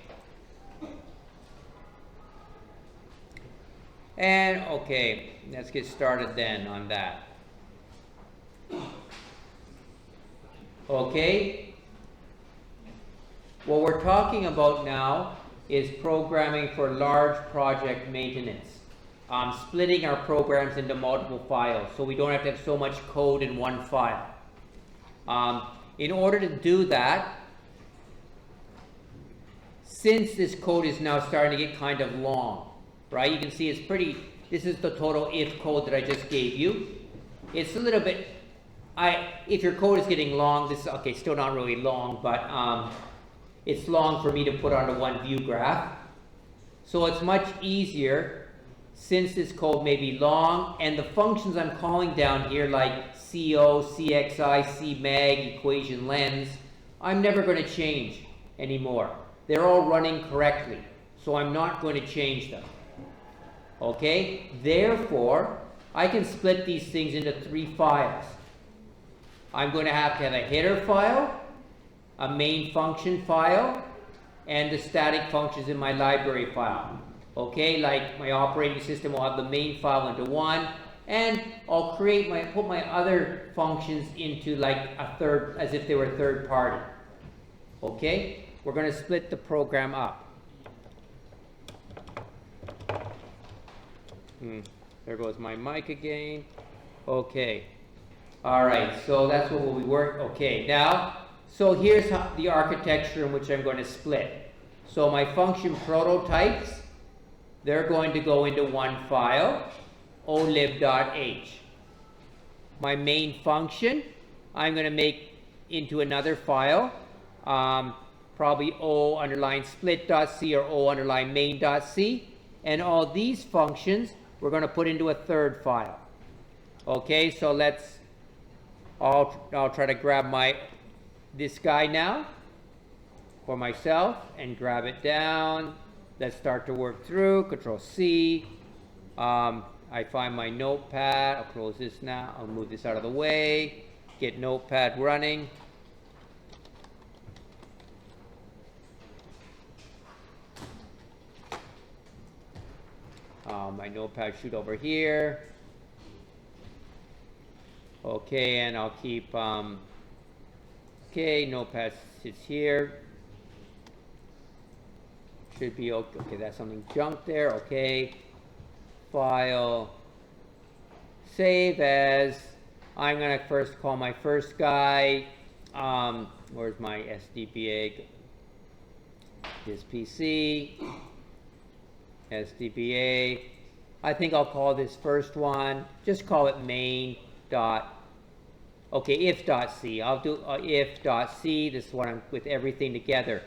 And okay, let's get started then on that. Okay. What we're talking about now is programming for large project maintenance. Splitting our programs into multiple files so we don't have to have so much code in one file. In order to do that, since this code is now starting to get kind of long, right? You can see it's pretty, this is the total if code that I just gave you. It's a little bit, if your code is getting long, this is, okay, still not really long, but it's long for me to put onto one view graph. So it's much easier, since this code may be long, and the functions I'm calling down here, like CO, CXI, CMag, equation lens, I'm never going to change anymore. They're all running correctly, so I'm not going to change them. Okay? Therefore, I can split these things into 3 files. I'm going to have a header file, a main function file, and the static functions in my library file. Okay, like my operating system will have the main file into one, and I'll put my other functions into like a third, as if they were third party. Okay, we're going to split the program up. There goes my mic again. Okay, all right, so that's what we work. Okay, now, so here's the architecture in which I'm going to split. So my function prototypes, they're going to go into one file, olib.h. My main function, I'm going to make into another file, probably o_split.c or o_main.c. And all these functions, we're going to put into a third file. Okay, so I'll try to grab this guy now for myself and grab it down. Let's start to work through. Control C. I find my notepad. I'll close this now. I'll move this out of the way. Get notepad running. My notepad shoot over here. Okay, and I'll keep, okay, notepad sits here. Should be okay. Okay, that's something junk there. Okay. File. Save as. I'm going to first call my first guy. Where's my SDBA? This PC. SDBA. I think I'll call this first one. Just call it main dot. Okay, if.c. I'll do if.c. This is what I'm with everything together.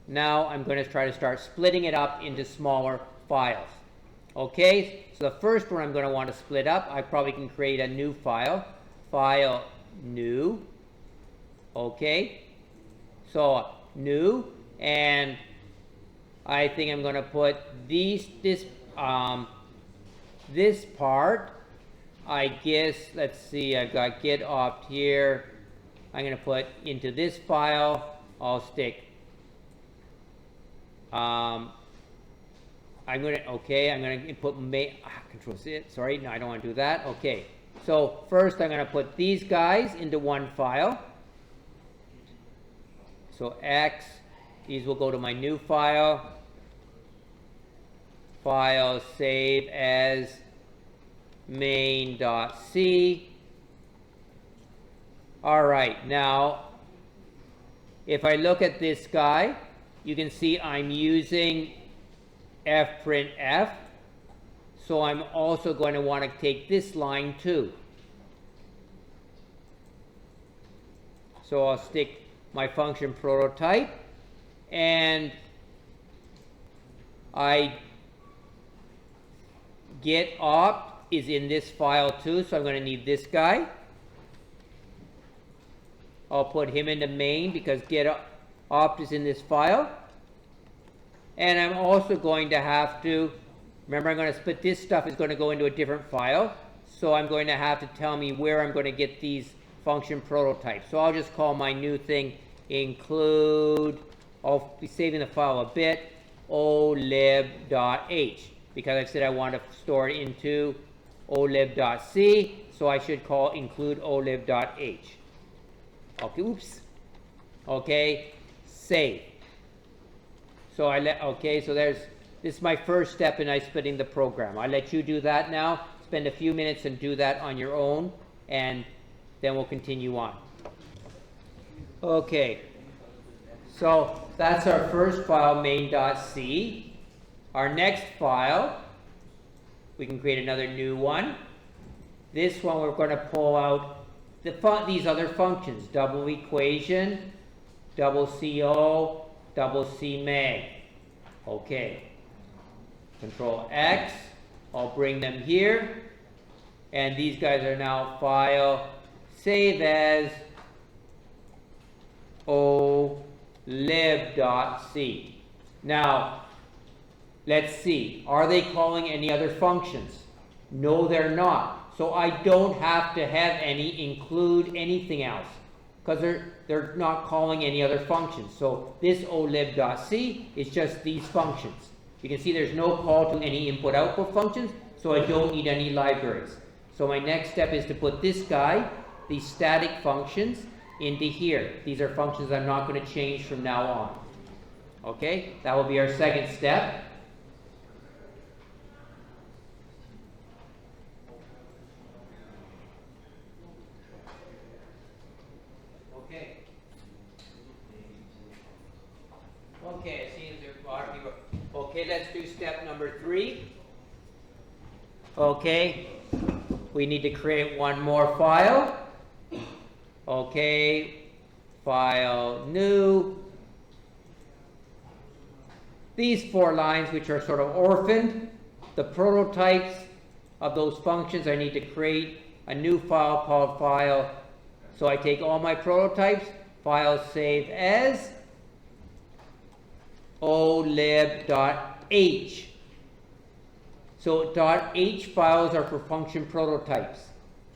Now I'm going to try to start splitting it up into smaller files. Okay, so the first one I'm going to want to split up, I probably can create a new file. File new. Okay, so new, and I think I'm going to put this part, I guess, let's see, I've got get opt here. I'm going to put into this file, I'll stick I'm going to input control C, sorry, no, I don't want to do that. Okay, so first I'm going to put these guys into one file. So X, these will go to my new file. File save as main.c. All right, now if I look at this guy, you can see I'm using fprintf, so I'm also going to want to take this line too. So I'll stick my function prototype, and get opt is in this file too, so I'm going to need this guy. I'll put him into main because get opt is in this file. And I'm also going to have to, remember I'm going to split this stuff, is going to go into a different file. So I'm going to have to tell me where I'm going to get these function prototypes. So I'll just call my new thing include, I'll be saving the file a bit, olib.h, because I said I want to store it into olib.c, so I should call include olib.h. Okay, oops. Okay, save. So so this is my first step in splitting the program. I let you do that now. Spend a few minutes and do that on your own, and then we'll continue on. Okay, so that's our first file, main.c. Our next file, we can create another new one. This one we're going to pull out these other functions, double equation, double CO, double CMag. Okay, Control X, I'll bring them here, and these guys are now file, save as olib.c. Now, let's see, are they calling any other functions? No, they're not. So I don't have to have any include anything else, because they're not calling any other functions. So this olib.c is just these functions. You can see there's no call to any input-output functions, so I don't need any libraries. So my next step is to put this guy, these static functions, into here. These are functions I'm not going to change from now on. Okay, that will be our second step. Okay. Okay, I see there are a lot of people. Okay, let's do step number 3. Okay, we need to create one more file. Okay, file new. These 4 lines, which are sort of orphaned, the prototypes of those functions, I need to create a new file called file. So I take all my prototypes, file save as olib.h. So .h files are for function prototypes.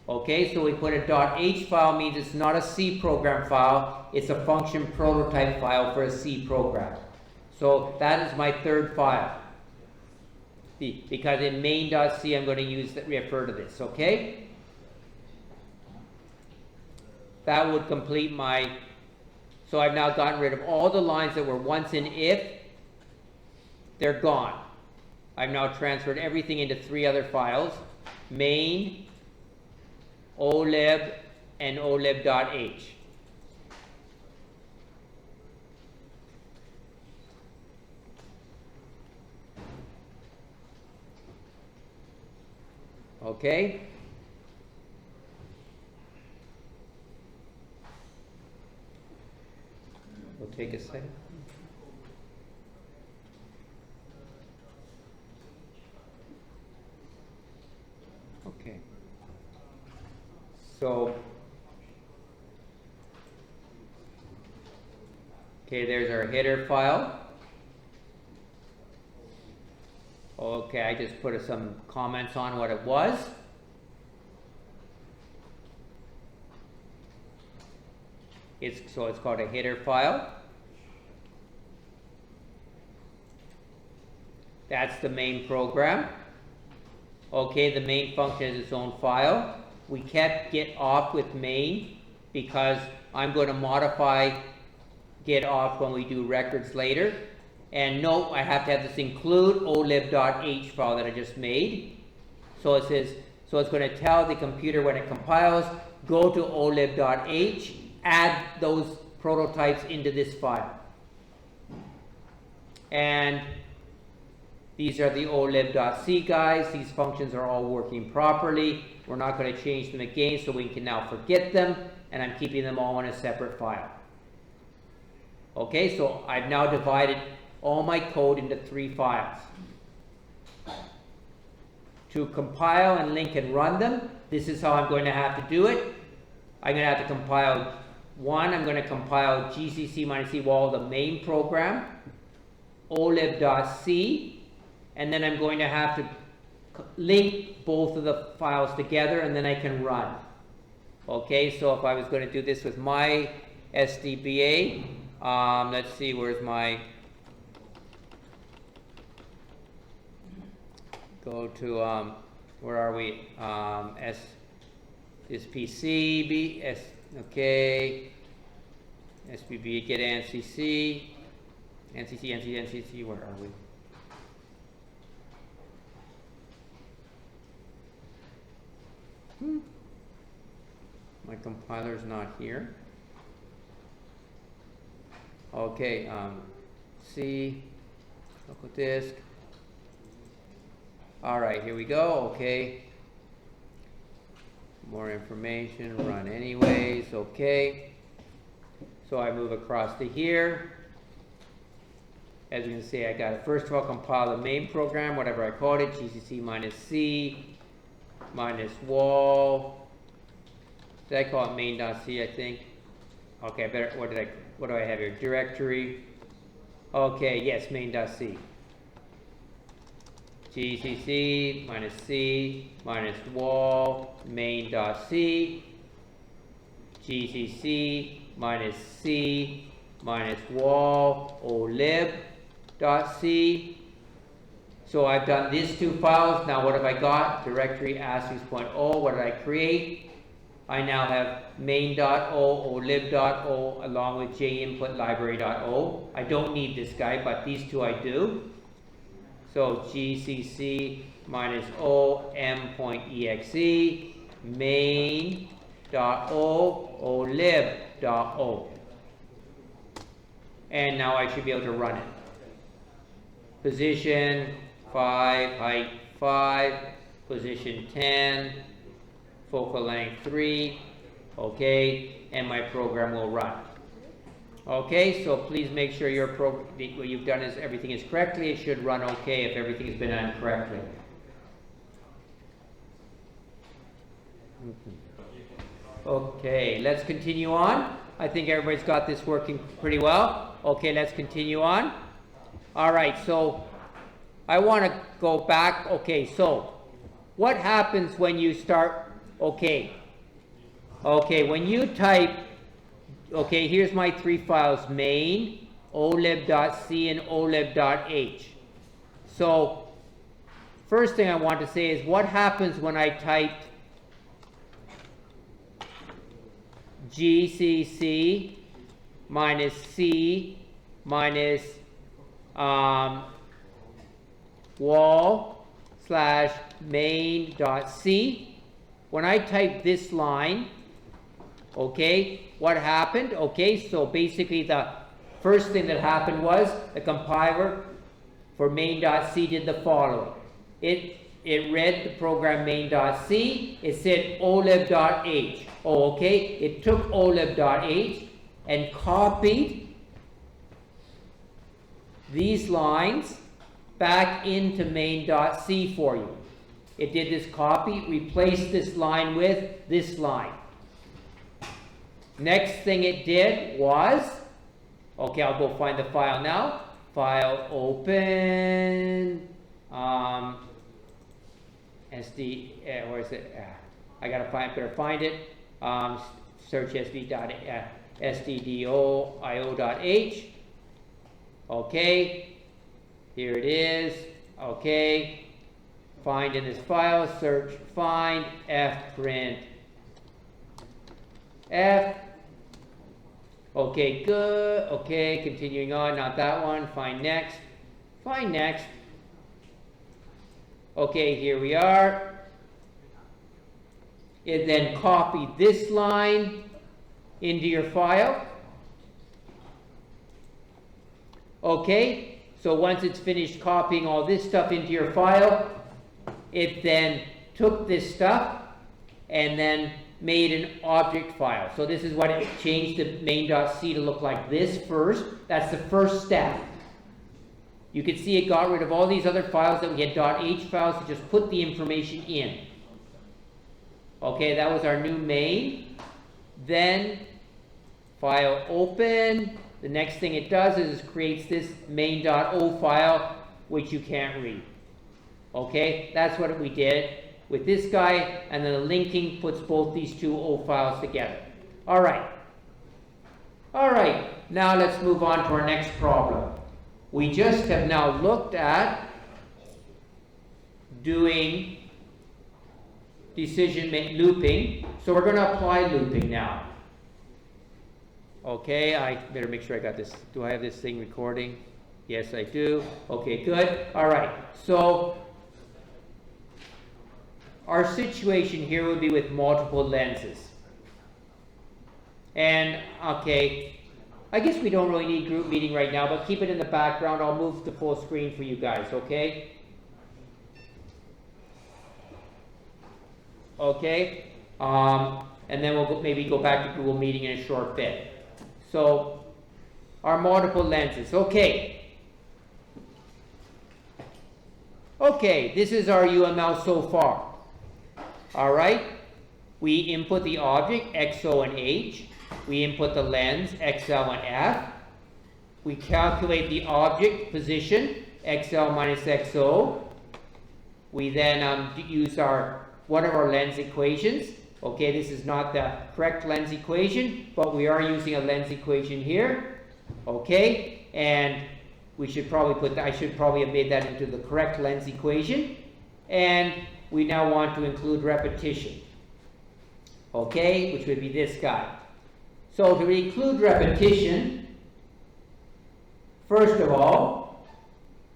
Okay, so we put a .h file means it's not a C program file, it's a function prototype file for a C program. So that is my third file. Because in main.c I'm going to refer to this, okay? That would complete my, so I've now gotten rid of all the lines that were once in if, they're gone. I've now transferred everything into 3 other files, main, olib, and olib.h. Okay? We'll take a second. Okay. So, okay, there's our header file. Okay, I just put some comments on what it was. So it's called a header file. That's the main program. Okay, the main function is its own file. We kept get off with main because I'm going to modify get off when we do records later. And note, I have to have this include olib.h file that I just made. So it says, so it's going to tell the computer when it compiles, go to olib.h, add those prototypes into this file. And these are the olib.c guys. These functions are all working properly. We're not going to change them again, so we can now forget them. And I'm keeping them all in a separate file. Okay, so I've now divided all my code into 3 files. To compile and link and run them, this is how I'm going to have to do it. I'm going to have to compile one. I'm going to compile gcc-e while the main program, olib.c, and then I'm going to have to link both of the files together, and then I can run. Okay, so if I was going to do this with my SDBA, let's see, where's my, go to, where are we? S is PC, okay, SBB, get NCC, NCC, where are we? My compiler's not here. Okay, C, local disk. All right, here we go. Okay. More information, run anyways. Okay. So I move across to here. As you can see, I got to first of all compile the main program, whatever I called it, GCC minus C minus wall. Did I call it main.c? I think. Okay, better. What do I have here? Directory. Okay, yes, main.c. GCC minus C minus wall main.c. GCC minus C minus wall olib.c. So I've done these two files. Now what have I got? Directory *.o. What did I create? I now have main.o, olib.o, along with jinput library.o. I don't need this guy, but these two I do. So gcc minus o m.exe main.o olib.o. And now I should be able to run it. Position 5, height 5, position 10, focal length 3, okay, and my program will run. Okay, so please make sure what you've done is everything is correctly. It should run okay if everything has been done correctly. Okay, let's continue on. I think everybody's got this working pretty well. Okay, let's continue on. All right, so I want to go back. Okay, so what happens when you start? Okay, when you type, okay, here's my three files, main, olib.c, and olib.h. So first thing I want to say is what happens when I typed gcc minus c minus wall slash main.c. When I type this line, okay, what happened? Okay, so basically the first thing that happened was the compiler for main.c did the following. It read the program main.c, it said olib.h. Oh, okay, it took olib.h and copied these lines back into main.c for you. It did this copy, replaced this line with this line. Next thing it did was, okay, I'll go find the file now. File open, SD, where is it? I gotta better find it. Search stdio.io.h. Okay, here it is. Okay, find in this file, search, find, fprint, f. Okay, good. Okay, continuing on, not that one. Find next. Find next. Okay, here we are. It then copied this line into your file. Okay, so once it's finished copying all this stuff into your file, it then took this stuff and then made an object file. So this is what it changed the main.c to look like this first. That's the first step. You can see it got rid of all these other files that we had .h files to just put the information in. Okay, that was our new main. Then file open. The next thing it does is creates this main.o file, which you can't read. Okay, that's what we did with this guy, and then the linking puts both these two O files together. All right, now let's move on to our next problem. We just have now looked at doing decision looping, so we're going to apply looping now. Okay, I better make sure I got this. Do I have this thing recording? Yes, I do. Okay, good. All right, so our situation here would be with multiple lenses. And, okay, I guess we don't really need group meeting right now, but keep it in the background. I'll move the full screen for you guys, okay? Okay, and then we'll maybe go back to Google Meeting in a short bit. So, our multiple lenses, okay. Okay, this is our UML so far. All right, we input the object, XO and H. We input the lens, XL and F. We calculate the object position, XL minus XO. We then use one of our lens equations. Okay, this is not the correct lens equation, but we are using a lens equation here. Okay, and we should probably I should probably have made that into the correct lens equation. And we now want to include repetition. Okay, which would be this guy. So to include repetition, first of all,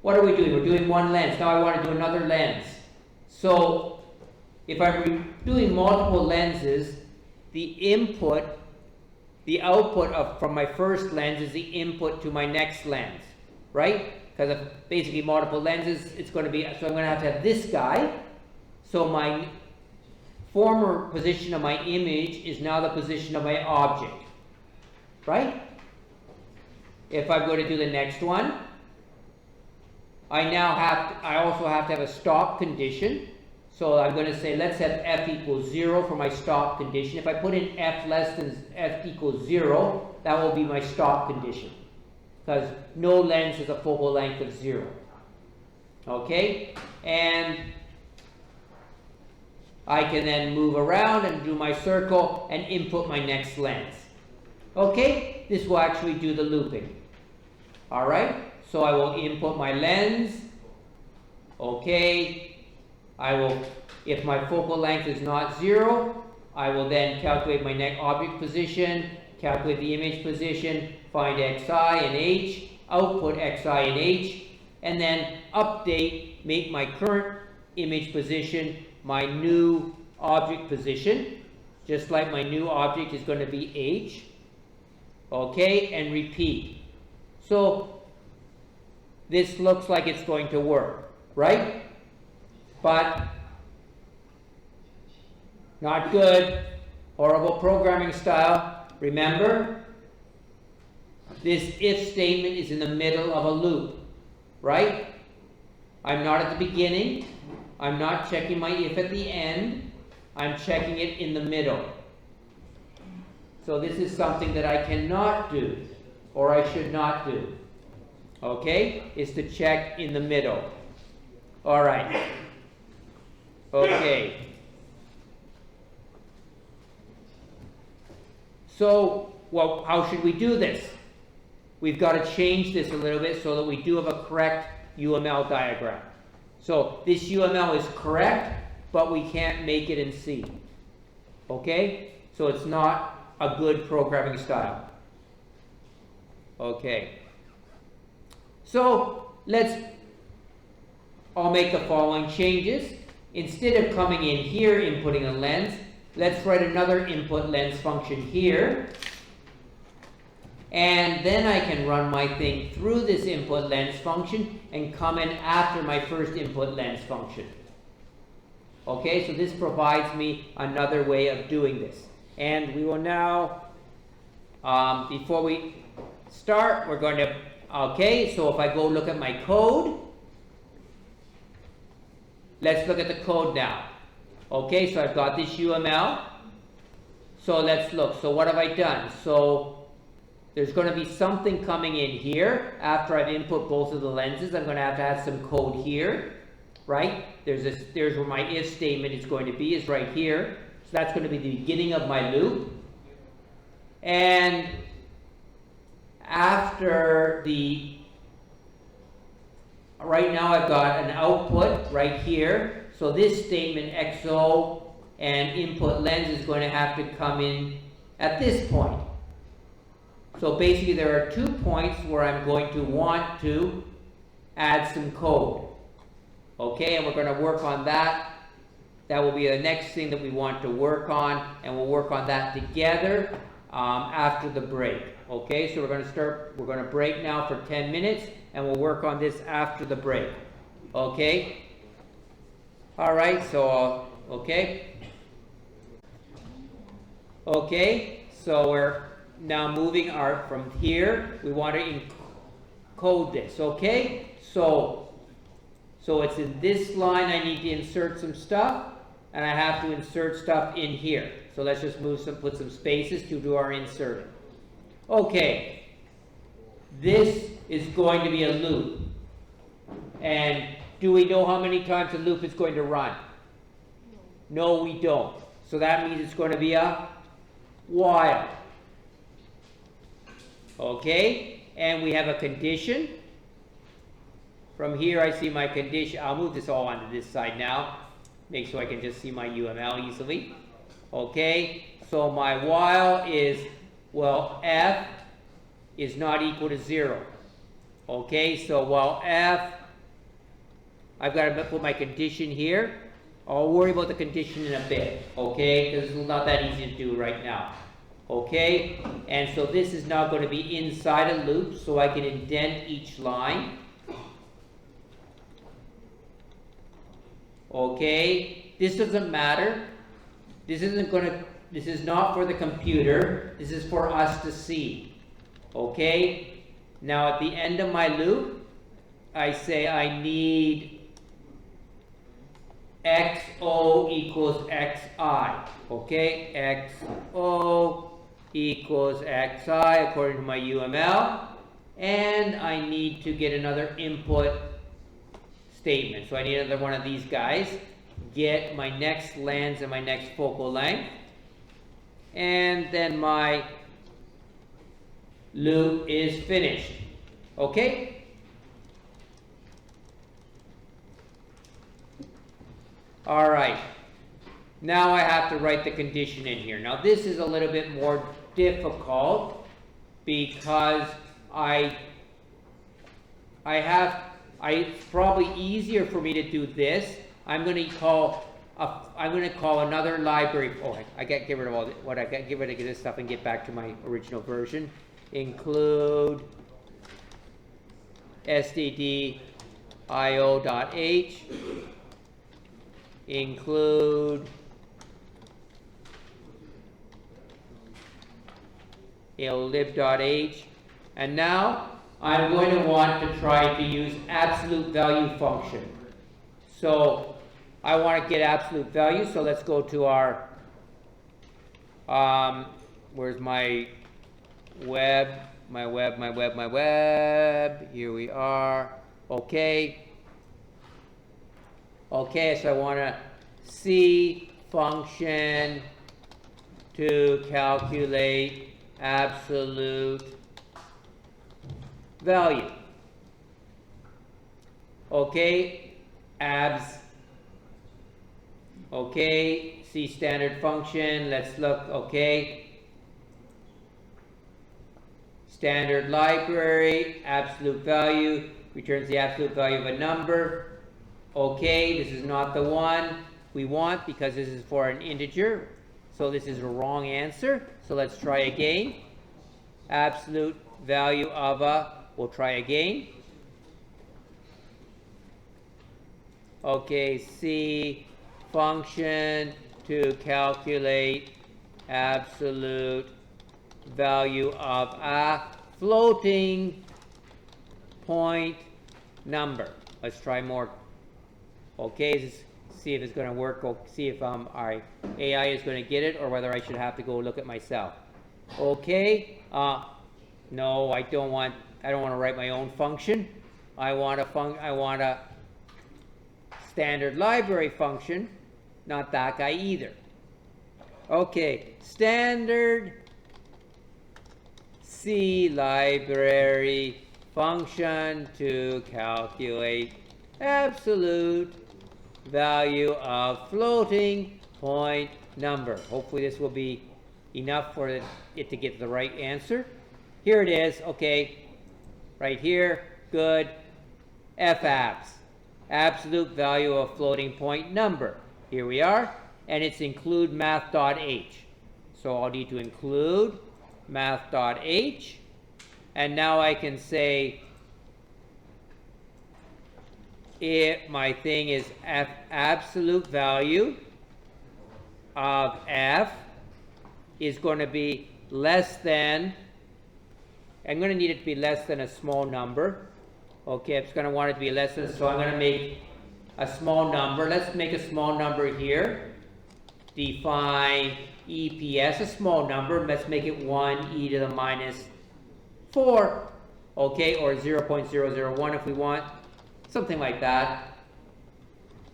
what are we doing? We're doing one lens. Now I want to do another lens. So if I'm doing multiple lenses, the output from my first lens is the input to my next lens, right? Because of basically multiple lenses, it's going to be, so I'm going to have this guy. So my former position of my image is now the position of my object, right? If I'm going to do the next one, I also have to have a stop condition. So I'm going to say, let's have f equals 0 for my stop condition. If I put in f less than f equals 0, that will be my stop condition. Because no lens has a focal length of 0. Okay? And I can then move around and do my circle and input my next lens. Okay? This will actually do the looping. Alright? So I will input my lens. Okay? If my focal length is not 0, I will then calculate my next object position, calculate the image position, find xi and h, output xi and h, and then make my current image position my new object position, just like my new object is going to be h. Okay, and repeat. So this looks like it's going to work, right? But not good, horrible programming style. Remember, this if statement is in the middle of a loop, right? I'm not at the beginning. I'm not checking my if at the end. I'm checking it in the middle. So this is something that I cannot do, or I should not do. Okay? Is to check in the middle. All right. Okay. So, well, how should we do this? We've got to change this a little bit so that we do have a correct UML diagram. So this UML is correct, but we can't make it in C. Okay? So it's not a good programming style. Okay. So I'll make the following changes. Instead of coming in here, inputting a lens, let's write another input lens function here. And then I can run my thing through this input lens function and come in after my first input lens function. Okay, so this provides me another way of doing this. And we will now, before we start, we're going to, okay, so if I go look at my code, let's look at the code now. Okay, so I've got this UML. So let's look. So what have I done? So there's going to be something coming in here after I've input both of the lenses. I'm going to add some code here, right? There's where my if statement is going to be, is right here. So that's going to be the beginning of my loop. And after right now I've got an output right here. So this statement XO and input lens is going to have to come in at this point. So basically there are 2 points where I'm going to want to add some code. Okay, and we're going to work on that. That will be the next thing that we want to work on, and we'll work on that together after the break. Okay, so we're going to break now for 10 minutes, and we'll work on this after the break. Okay? All right, so, okay. Okay, so we're now moving from here. We want to encode this, okay? So it's in this line I need to insert some stuff, and I have to insert stuff in here. So let's just put some spaces to do our inserting. Okay, this is going to be a loop. And do we know how many times a loop is going to run? No, we don't. So that means it's going to be a while. Okay, and we have a condition. From here I see my condition. I'll move this all onto this side now. Make sure I can just see my UML easily. Okay, so my while is, well, f is not equal to 0. Okay, so while f, I've got to put my condition here. I'll worry about the condition in a bit, okay, because it's not that easy to do right now. Okay, and so this is now going to be inside a loop, so I can indent each line. Okay, this doesn't matter. This is not for the computer. This is for us to see. Okay, now at the end of my loop, I say I need XO equals XI. Okay, XO equals XI according to my UML. And I need to get another input statement. So I need another one of these guys. Get my next lens and my next focal length. And then my loop is finished. Okay? All right. Now I have to write the condition in here. Now this is a little bit more difficult because it's probably easier for me to do this. I'm going to call another library. Oh, I got to get rid of all what I got. Get rid of this stuff and get back to my original version. Include stdio.h. Include lib.h. And now I'm going to want to try to use absolute value function. So I want to get absolute value. So let's go to our, where's my web? My web. Here we are. Okay. Okay, so I want to C function to calculate absolute value. Okay, abs. Okay, C standard function. Let's look. Okay, standard library, absolute value, returns the absolute value of a number. Okay, this is not the one we want because this is for an integer. So this is a wrong answer. So let's try again. Absolute value of a, we'll try again. Okay, C function to calculate absolute value of a floating point number. Let's try more. Okay, let's see if it's going to work. See if our AI is going to get it or whether I should have to go look at myself. Okay, no, I don't want to write my own function. I want a standard library function, not that guy either. Okay, standard C library function to calculate absolute value of floating point number. Hopefully this will be enough for it to get the right answer. Here it is. Okay, right here. Good. FABS, absolute value of floating point number. Here we are, and it's include math.h. So I'll need to include math.h, and now I can say if my thing is absolute value of f is going to be less than, I'm going to need it to be less than a small number. Okay, I'm going to want it to be less than, so I'm going to make a small number. Let's make a small number here. Define EPS, a small number. Let's make it 1 e to the minus 4. Okay, or 0.001 if we want. Something like that.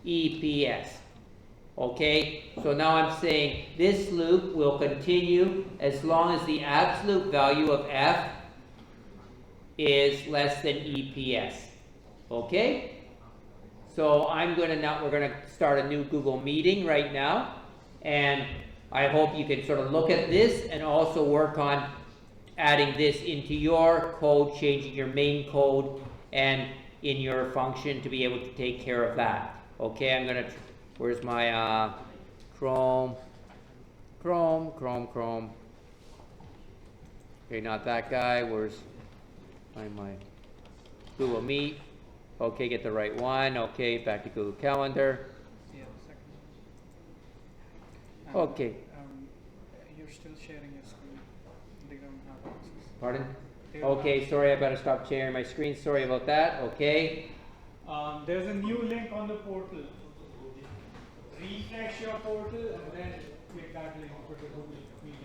EPS. Okay, so now I'm saying this loop will continue as long as the absolute value of f is less than EPS. Okay? So we're gonna start a new Google meeting right now, and I hope you can sort of look at this and also work on adding this into your code, changing your main code and in your function to be able to take care of that. Okay, I'm gonna, where's my Chrome. Okay, not that guy, where's my Google Meet. Okay, get the right one. Okay, back to Google Calendar. Yeah, second. Okay. You're still sharing your screen. They don't have access. Pardon? They don't Okay, sorry, I better stop sharing my screen. Sorry about that. Okay. There's a new link on the portal. Refresh your portal and then click that link for the Google Meet link.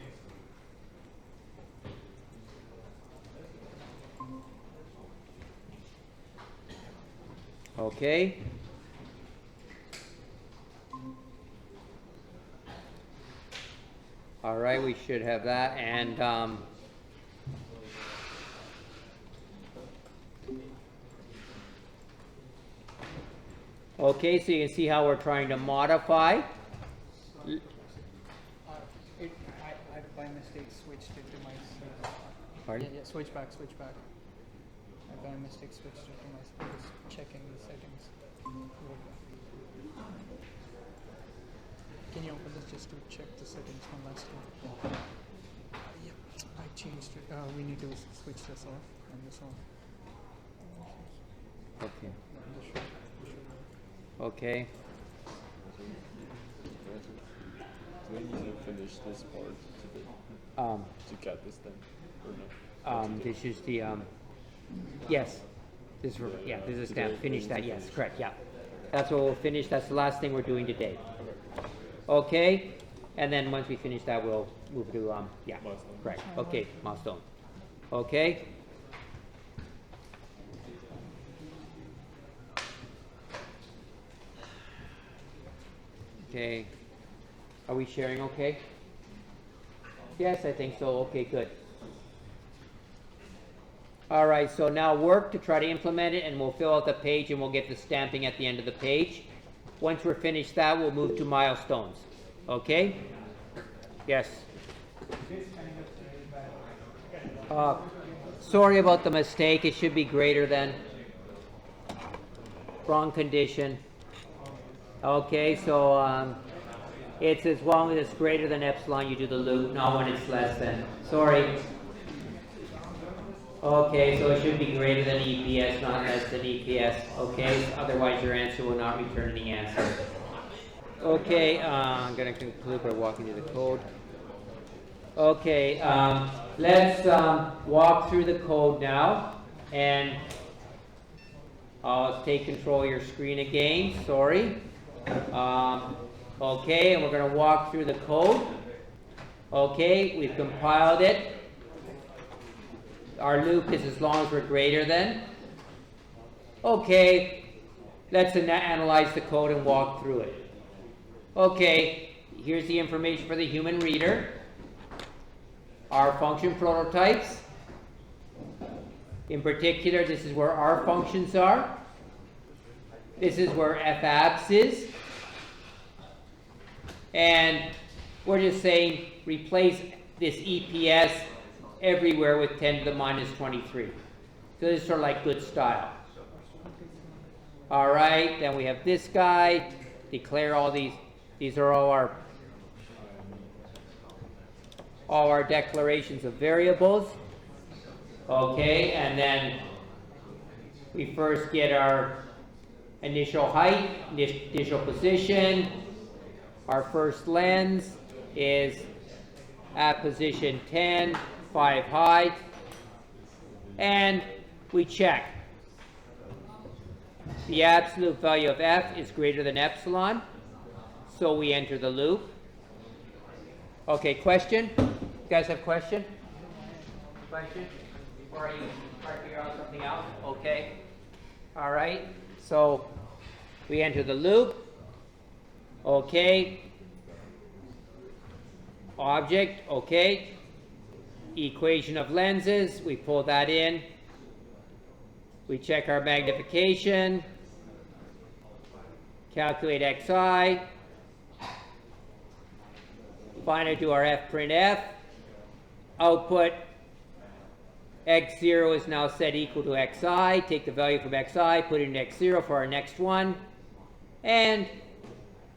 Okay. All right, we should have that, and okay, so you can see how we're trying to modify. I by mistake switched it to my. Pardon? Yeah, switch back. I by mistake switched it to my. Just checking the settings. Can you open this just to check the settings from last time? Yeah, I changed it. We need to switch this off and this on. Okay. Okay. Do we need to finish this part to get this done, or no? This is the yes. This is this is stamp. Finish that. Yes, correct. Yeah, that's what we'll finish. That's the last thing we're doing today. Okay, and then once we finish that, we'll move to yeah, Milestone. correct. Okay, milestone. Okay. Okay. Are we sharing okay? Yes, I think so. Okay, good. All right, so now work to try to implement it, and we'll fill out the page and we'll get the stamping at the end of the page. Once we're finished that, we'll move to milestones. Okay? Yes. Sorry about the mistake. It should be greater than. Wrong condition. Okay, so it's as long as it's greater than epsilon, you do the loop, not when it's less than. Sorry. Okay, so it should be greater than EPS, not less than EPS. Okay, otherwise your answer will not return the answer. Okay, I'm going to conclude by walking through the code. Okay, let's walk through the code now, and I'll take control of your screen again. Sorry. Okay, and we're going to walk through the code. Okay, we've compiled it. Our loop is as long as we're greater than. Okay, let's analyze the code and walk through it. Okay, here's the information for the human reader. Our function prototypes. In particular, this is where our functions are. This is where fabs is. And we're just saying replace this EPS everywhere with 10 to the minus 23. So this is sort of like good style. All right, then we have this guy. Declare all these. These are all our all our declarations of variables. Okay, and then we first get our initial height, initial position. Our first lens is at position 10, 5 height, and we check. The absolute value of f is greater than epsilon, so we enter the loop. Okay, question? You guys have question? Question? Or are you trying to figure out something else? Okay. All right. So we enter the loop. Okay. Object. Okay. Equation of lenses. We pull that in. We check our magnification. Calculate xi. Finally, do our f print f. Output x0 is now set equal to xi. Take the value from xi, put it in x0 for our next one, and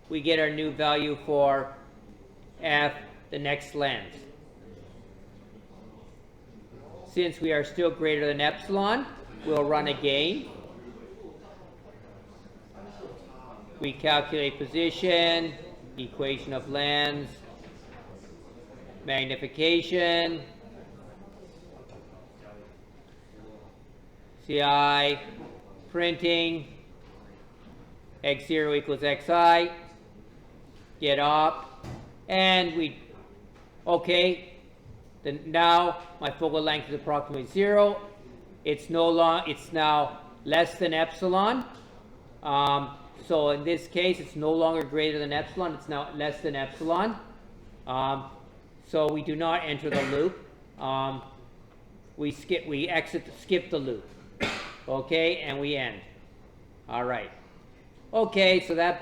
we get our new value for f, the next lens. Since we are still greater than epsilon, we'll run again. We calculate position, equation of lens, magnification, CI, printing, x0 equals xi, get up, and okay, then now my focal length is approximately 0. It's now less than epsilon. So in this case, it's no longer greater than epsilon, it's now less than epsilon. So we do not enter the loop. We skip the loop. Okay, and we end. All right. Okay, so that